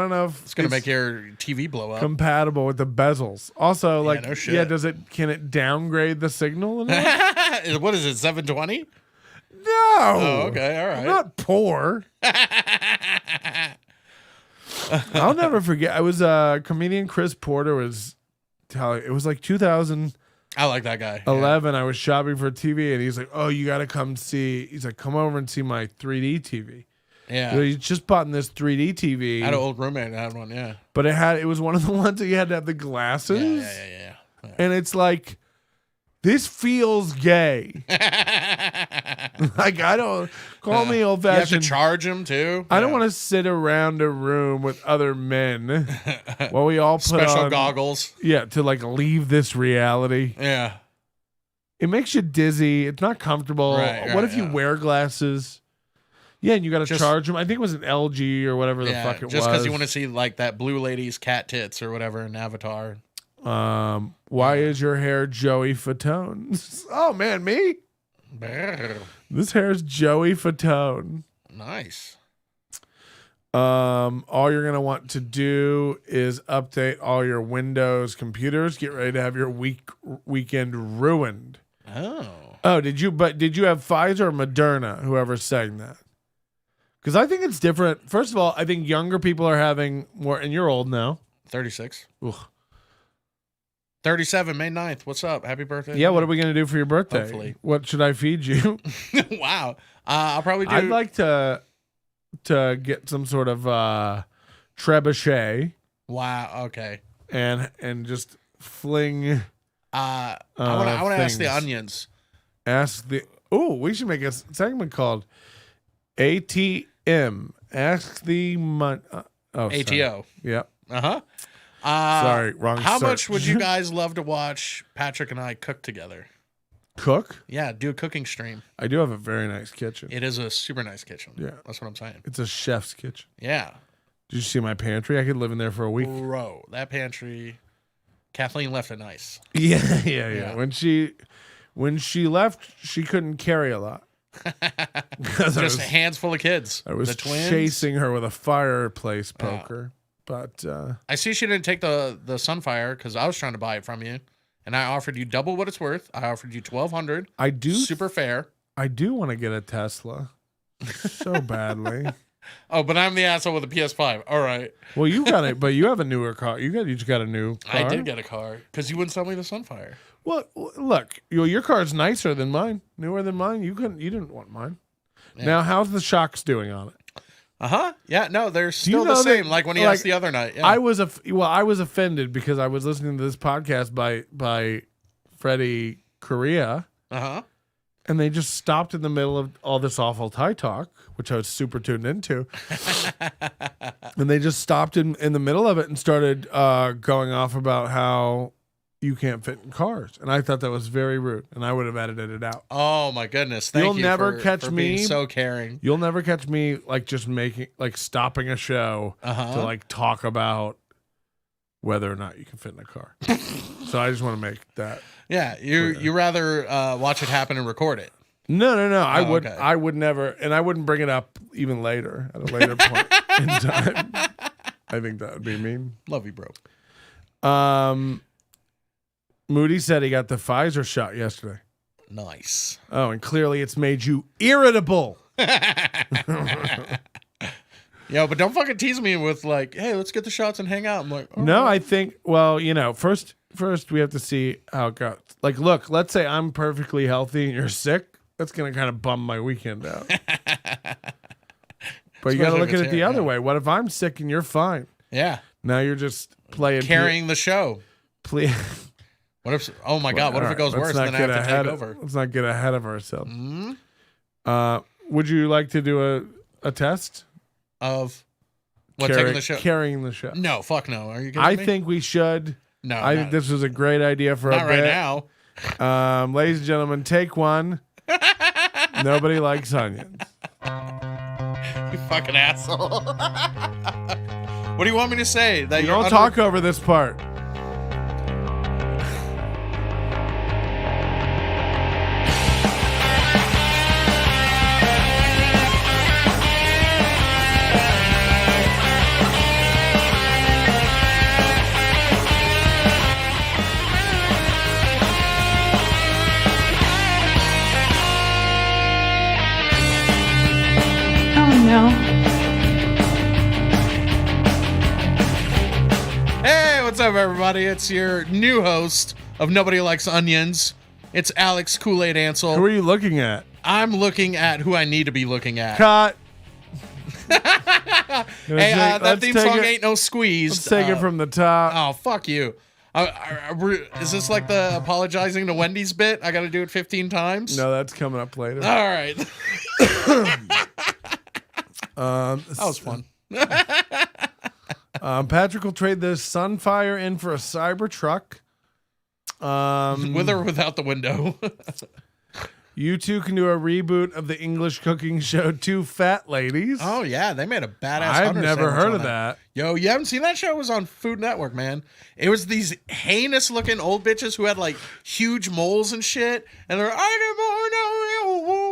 know if it's going to make your TV blow up. Compatible with the bezels. Also, no shit. Can it downgrade the signal? What is it, 720? No. Oh, okay, all right. I'm not poor. I'll never forget. I was comedian Chris Porter was telling. It was like 2011. I like that guy. I was shopping for a TV, and he's like, "Oh, you got to come see." He's like, "Come over and see my 3D TV." Yeah, he's just bought this 3D TV. I had an old roommate that had one. Yeah, but it was one of the ones that you had to have the glasses. Yeah. And it's like, this feels gay. Like, I don't call me old fashioned. You have to charge him too. I don't want to sit around a room with other men while we all put special on goggles. Yeah, to like leave this reality. Yeah, it makes you dizzy. It's not comfortable. What if you wear glasses? Yeah, and you got to charge them. I think it was an LG or whatever the fuck it was. Just because you want to see like that blue lady's cat tits or whatever in Avatar. Why is your hair Joey Fatone? Oh man, me? This hair's Joey Fatone. Nice. All you're gonna want to do is update all your Windows computers. Get ready to have your weekend ruined. Oh, did you have Pfizer or Moderna? Whoever's saying that. Because I think it's different. First of all, I think younger people are having more, and you're old now. 36. Ugh. 37, May 9th. What's up? Happy birthday. Yeah, what are we going to do for your birthday? Hopefully. What should I feed you? Wow. I'll probably do... I'd like to get some sort of trebuchet. Wow, okay. And just fling... I want to ask the onions. We should make a segment called ATM. Ask the ATO. Yep. Uh-huh. Sorry, wrong How search. much would you guys love to watch Patrick and I cook together? Cook? Yeah, do a cooking stream. I do have a very nice kitchen. It is a super nice kitchen. Yeah. That's what I'm saying. It's a chef's kitchen. Yeah. Did you see my pantry? I could live in there for a week. Bro, that pantry, Kathleen left it nice. Yeah. When she left, she couldn't carry a lot. Just hands full of kids. I was the twins. chasing her with a fireplace poker. But I see she didn't take the Sunfire because I was trying to buy it from you, and I offered you double what it's worth. I offered you $1,200. I do super fair. I do want to get a Tesla so badly. Oh, but I'm the asshole with a PS5. All right. Well, you got it, but you have a newer car. You just got a new car. I did get a car because you wouldn't sell me the Sunfire. Well, look, your car's nicer than mine, newer than mine. You didn't want mine. Yeah. Now, how's the shocks doing on it? Yeah, no, they're still the same. Like when he asked the other night. Yeah. I was offended because I was listening to this podcast by Freddie Correa. And they just stopped in the middle of all this awful Thai talk, which I was super tuned into. And they just stopped in the middle of it and started going off about how you can't fit in cars. And I thought that was very rude, and I would have edited it out. Oh my goodness. Thank you for being so caring. You'll never catch me like just stopping a show to like talk about whether or not you can fit in a car. So I just want to make that. Yeah, you rather watch it happen and record it. No. I would never, and I wouldn't bring it up even later at a later point in time. I think that would be mean. Love you, bro. Moody said he got the Pfizer shot yesterday. Nice. Oh, and clearly it's made you irritable. Yo, but don't fucking tease me with like, hey, let's get the shots and hang out. I'm like, No, I think, well, first we have to see how it goes. Like, look, let's say I'm perfectly healthy and you're sick. That's going to kind of bum my weekend out. But you got to look at it the other way. What if I'm sick and you're fine? Yeah. Now you're just playing. Carrying the show. What if, oh my God, what if it goes worse? Then I have to take over. Let's not get ahead of ourselves. Would you like to do a test? Of what, taking the show? Carrying the show. No, fuck no. Are you kidding me? I think we should. No. I think this was a great idea for not a bit. right now. Ladies and gentlemen, take one. Nobody likes onions. You fucking asshole. What do you want me to say? That you don't talk over this part. No. Hey, what's up, everybody? It's your new host of Nobody Likes Onions. It's Alex Kool-Aid Ansel. Who are you looking at? I'm looking at who I need to be looking at. Cut. Hey, that theme song ain't no squeeze. Let's take it from the top. Oh, fuck you. Is this like the apologizing to Wendy's bit? I got to do it 15 times? No, that's coming up later. All right. That was fun. Patrick will trade the Sunfire in for a Cybertruck. With or without the window. You two can do a reboot of the English cooking show Two Fat Ladies. Oh, yeah. They made a badass I've never heard of that. Yo, you haven't seen that show? It was on Food Network, man. It was these heinous looking old bitches who had like huge moles and shit. And they're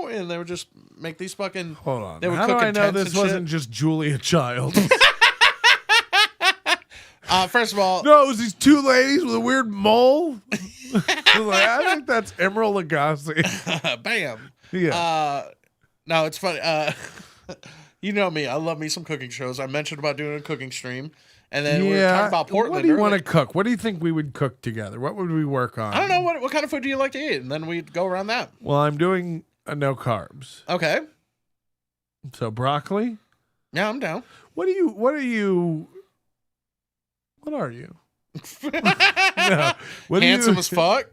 and they would just make these fucking. Hold on. They would How cook do I in know tents this and wasn't just Julia Childs? First of all, no, it was these two ladies with a weird mole. I think that's Emerald Lagasse. Bam. Yeah. No, it's funny. You know me. I love me some cooking shows. I mentioned about doing a cooking stream. And then we were talking about Portland. What do you want to cook? What do you think we would cook together? What would we work on? I don't know. What kind of food do you like to eat? And then we'd go around that. Well, I'm doing no carbs. Okay. So broccoli? Yeah, I'm down. What are you? What are you? No. Handsome as fuck?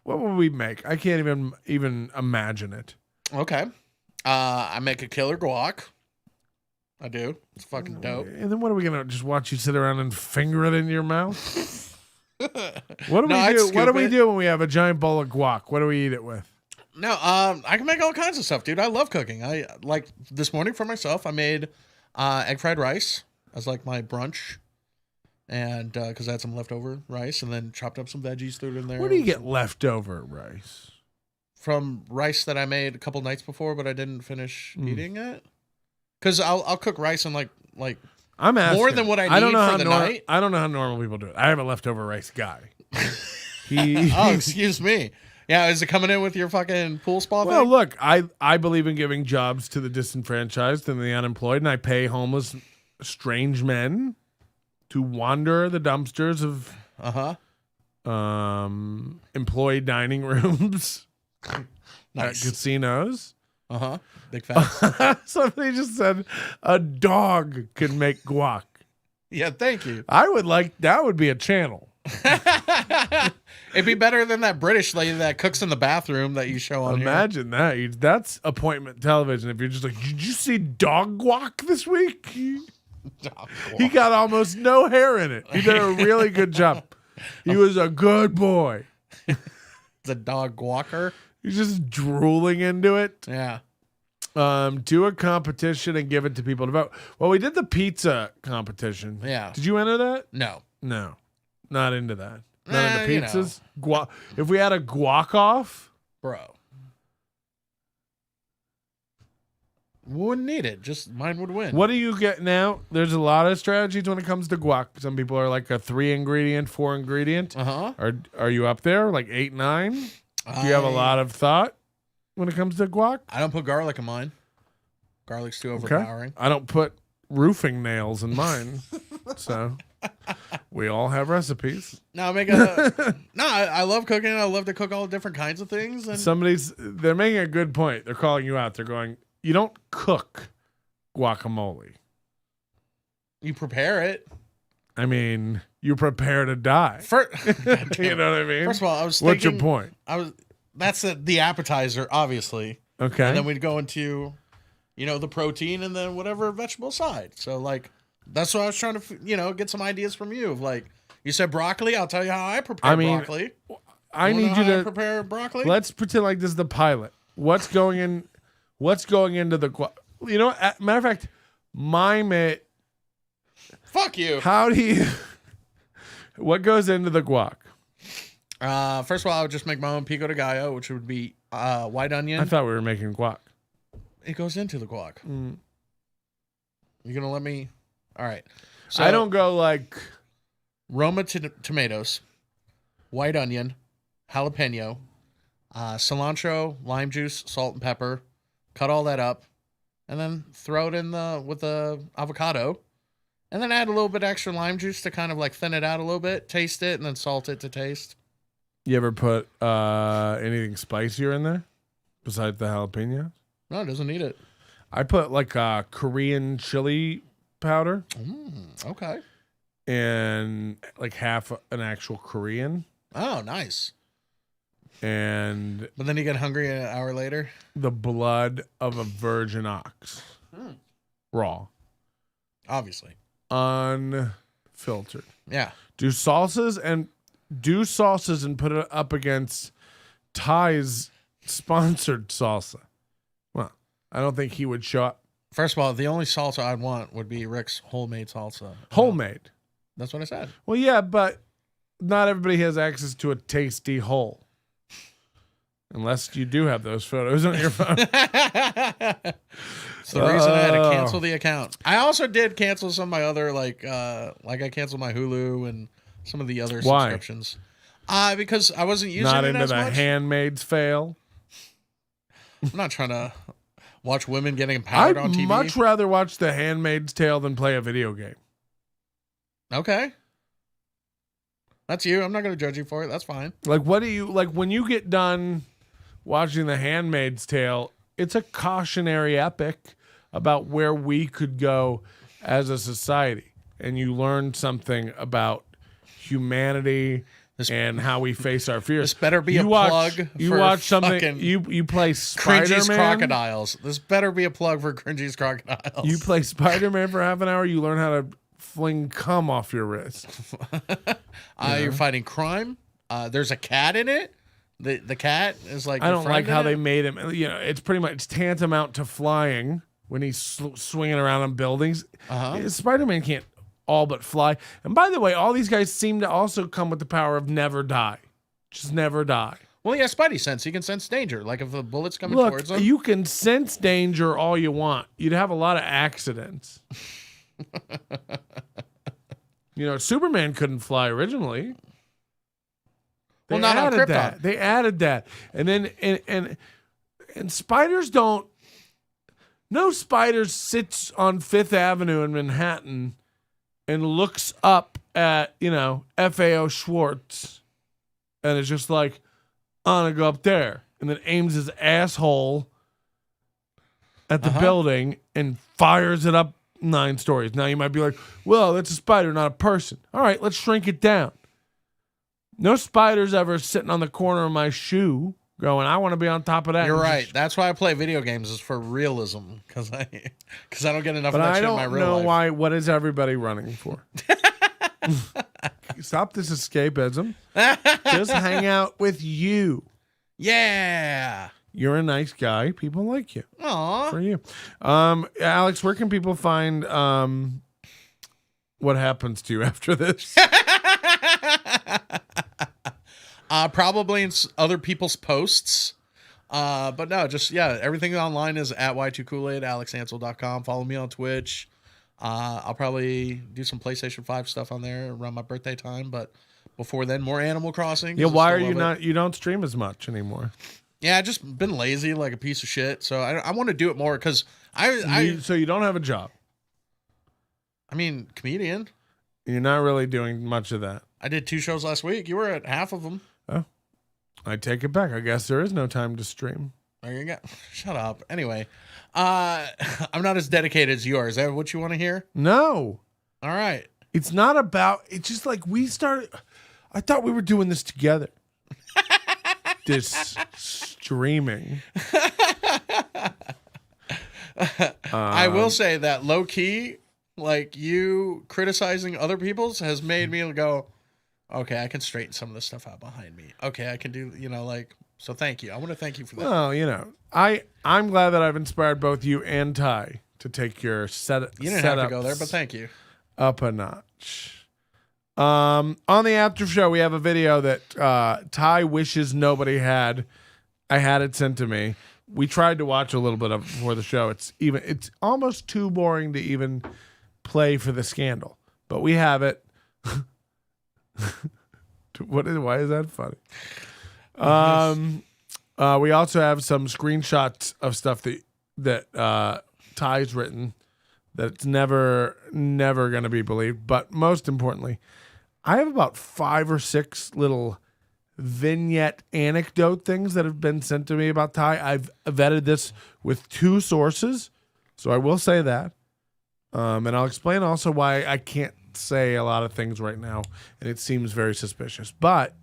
What would we make? I can't even imagine it. Okay. I make a killer guac. I do. It's fucking dope. And then what are we gonna just watch you sit around and finger it in your mouth? What do we do? What do we do when we have a giant bowl of guac? What do we eat it with? No, I can make all kinds of stuff, dude. I love cooking. I like this morning for myself. I made egg fried rice as like my brunch, and because I had some leftover rice, and then chopped up some veggies, threw it in there. Where do you get leftover rice? From rice that I made a couple nights before, but I didn't finish eating it. Because I'll cook rice in like I'm asking, more than what I need for the night. I don't know how normal people do it. I have a leftover rice guy. Oh, excuse me. Yeah, is it coming in with your fucking pool spa thing? Well, look, I believe in giving jobs to the disenfranchised and the unemployed, and I pay homeless, strange men to wander the dumpsters of employee dining rooms Nice. at casinos. Big fat. Somebody just said a dog can make guac. Yeah, thank you. I would like that would be a channel. It'd be better than that British lady that cooks in the bathroom that you show on Imagine that. That's appointment television. If you're just like, did you see dog guac this week? He got almost no hair in it. He did a really good job. He was a good boy. The dog guacker. He's just drooling into it. Yeah. Do a competition and give it to people to vote. Well, we did the pizza competition. Yeah. Did you enter that? No. No. Not into that. Not into you pizzas. If we had a guac off, bro. Wouldn't need it. Just mine would win. what do you get now? There's a lot of strategies when it comes to guac. Some people are like a 3-ingredient, 4-ingredient. Are you up there? Like 8, 9? Do you have a lot of thought when it comes to guac? I don't put garlic in mine. Garlic's too overpowering. I don't put roofing nails in mine. So we all have recipes. No, I love cooking. I love to cook all different kinds of things. And They're making a good point. They're calling you out. They're going, you don't cook guacamole. You prepare it. I mean, you prepare to die. You know what I mean? First of all, I was What's thinking, your point? That's the appetizer, obviously. Okay. And then we'd go into, the protein and then whatever vegetable side. So, like, that's what I was trying to, get some ideas from you. Of like, you said broccoli. I'll tell you how I prepare broccoli. I need you to prepare broccoli. Let's pretend like this is the pilot. What's going into the matter of fact, mime it. Fuck you. How do you? What goes into the guac? First of all, I would just make my own pico de gallo, which would be white onion. I thought we were making guac. It goes into the guac. You gonna let me? All right. So I don't go like Roma tomatoes, white onion, jalapeno, cilantro, lime juice, salt and pepper. Cut all that up, and then throw it in with the avocado, and then add a little bit extra lime juice to kind of like thin it out a little bit. Taste it, and then salt it to taste. You ever put anything spicier in there besides the jalapeno? No, it doesn't need it. I put like Korean chili powder. Okay. And like half an actual Korean. Oh, nice. But then you get hungry an hour later. The blood of a virgin ox. Raw. Obviously. Unfiltered. Yeah. Do salsas and put it up against Ty's sponsored salsa. Well, I don't think he would show up. First of all, the only salsa I'd want would be Rick's homemade salsa. Homemade. That's what I said. Well, yeah, but not everybody has access to a tasty whole. Unless you do have those photos on your phone. It's the reason I had to cancel the account. I also did cancel some of my other, like I canceled my Hulu and some of the other subscriptions. Because I wasn't using not it into as the much. Handmaid's Fail. I'm not trying to watch women getting empowered on TV. I'd much rather watch The Handmaid's Tale than play a video game. Okay. That's you. I'm not going to judge you for it. That's fine. Like, what do you like when you get done watching The Handmaid's Tale? It's a cautionary epic about where we could go as a society, and you learn something about humanity and how we face our fears. This better be plug. You for watch something. fucking You play Spider-Man. Cringy's Crocodiles. This better be a plug for Cringy's Crocodiles. You play Spider-Man for half an hour. You learn how to fling cum off your wrist. You're fighting crime. There's a cat in it. The cat is like. I don't like how they made him. It's pretty much tantamount to flying when he's swinging around on buildings. Spider-Man can't all but fly. And by the way, all these guys seem to also come with the power of never die. Just never die. Well, he has Spidey sense. He can sense danger. Like if a bullet's coming Look, towards him. you can sense danger all you want. You'd have a lot of accidents. Superman couldn't fly originally. Well, not on Krypton. They added that. And then and spiders don't. No spider sits on Fifth Avenue in Manhattan and looks up at, FAO Schwartz and is just like, I'm going to go up there. And then aims his asshole at the building and fires it up 9 stories. Now you might be like, well, that's a spider, not a person. All right, let's shrink it down. No spider's ever sitting on the corner of my shoe going, I want to be on top of that. You're right. That's why I play video games, is for realism, because I don't get enough of that shit in my real life. But I don't know why. What is everybody running for? Stop this escapism. Just hang out with you. Yeah. You're a nice guy. People like you. Aw. For you. Alex, where can people find what happens to you after this? Probably in other people's posts. But no, everything online is at Y2Kool-Aid, alexansel.com. Follow me on Twitch. I'll probably do some PlayStation 5 stuff on there around my birthday time, but before then, more Animal Crossing. Yeah, why are you not? You don't stream as much anymore. Yeah, I just been lazy like a piece of shit. So I want to do it more because So you don't have a job. I mean, comedian. You're not really doing much of that. I did 2 shows last week. You were at half of them. Oh, I take it back. I guess there is no time to stream. There you go. Shut up. Anyway, I'm not as dedicated as you are. Is that what you want to hear? No. All right. It's not about, it's just like we started, I thought we were doing this together. This streaming. I will say that low key, like you criticizing other people's has made me go, okay, I can straighten some of this stuff out behind me. Okay, I can do, so thank you. I want to thank you for that. Well, I'm glad that I've inspired both you and Ty to take your You didn't have to go there, but thank you. Up a notch. On the after show, we have a video that Ty wishes nobody had. I had it sent to me. We tried to watch a little bit of it before the show. It's almost too boring to even play for the scandal, but we have it. Why is that funny? We also have some screenshots of stuff that Ty's written that's never going to be believed. But most importantly, I have about 5 or 6 little vignette anecdote things that have been sent to me about Ty. I've vetted this with 2 sources, so I will say that. And I'll explain also why I can't say a lot of things right now, and it seems very suspicious. But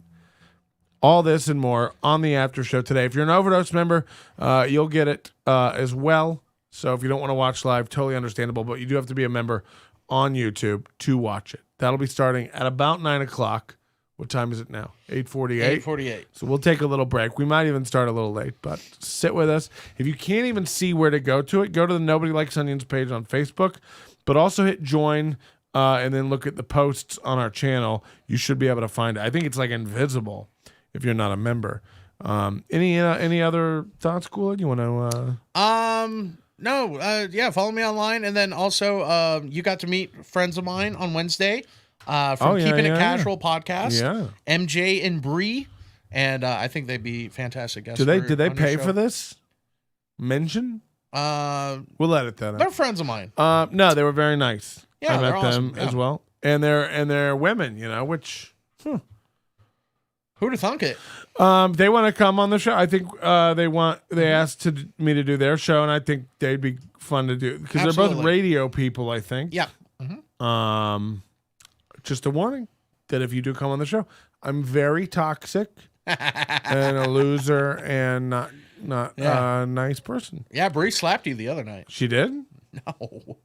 all this and more on the after show today. If you're an Overdose member, you'll get it as well. So if you don't want to watch live, totally understandable, but you do have to be a member on YouTube to watch it. That'll be starting at about 9 o'clock. What time is it now? 8:48? 8:48. So we'll take a little break. We might even start a little late, but sit with us. If you can't even see where to go to it, go to the Nobody Likes Onions page on Facebook, but also hit join and then look at the posts on our channel. You should be able to find it. I think it's like invisible if you're not a member. Any other thoughts, Cool? You want to... No. Yeah, follow me online. And then also, you got to meet friends of mine on Wednesday from Keeping It Casual podcast. Yeah. MJ and Bree. And I think they'd be fantastic guests. Did they pay for this? Mention? We'll edit that out. They're friends of mine. No, they were very nice. Yeah, I met they're them awesome. as well. And they're women, which... Who'd have thunk it? They want to come on the show. I think they asked me to do their show, and I think they'd be fun to do because they're both radio people, I think. Yeah. Mm-hmm. Just a warning that if you do come on the show, I'm very toxic and a loser and not a nice person. Yeah, Bree slapped you the other night. She did? No.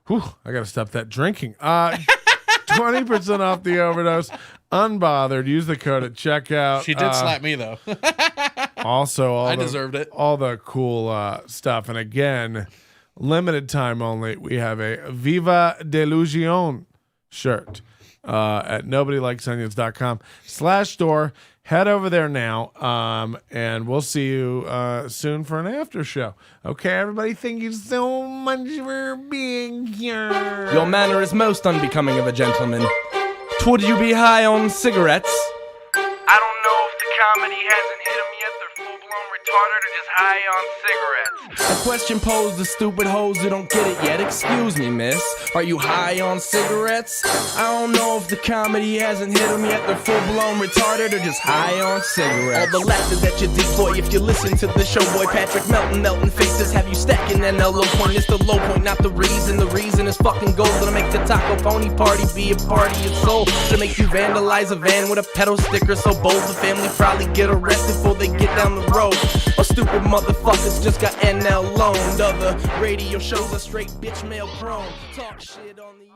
Whew, I got to stop that drinking. 20% off the Overdose. Unbothered. Use the code at checkout. She did slap me, though. Also, I deserved it. All the cool stuff. And again, limited time only. We have a Viva Delusion shirt at nobodylikesonions.com/store. Head over there now, and we'll see you soon for an after show. Okay, everybody, thank you so much for being here. Your manner is most unbecoming of a gentleman. Would you be high on cigarettes? I don't know if the comedy hasn't hit them yet. They're full-blown retarded or just high on cigarettes. A question posed to stupid hoes who don't get it yet. Excuse me, miss. Are you high on cigarettes? I don't know if the comedy hasn't hit them yet. They're full-blown retarded or just high on cigarettes. All the laughter that you deploy if you listen to the show, boy. Patrick Melton faces have you stacking NLO point. It's the low point, not the reason. The reason is fucking gold. Gonna make the taco pony party be a party of soul. To make you vandalize a van with a pedal sticker so bold. The family probably get arrested before they get down the road. Or stupid motherfuckers just got NL loaned. Other radio shows are straight bitch male prone. Talk shit on the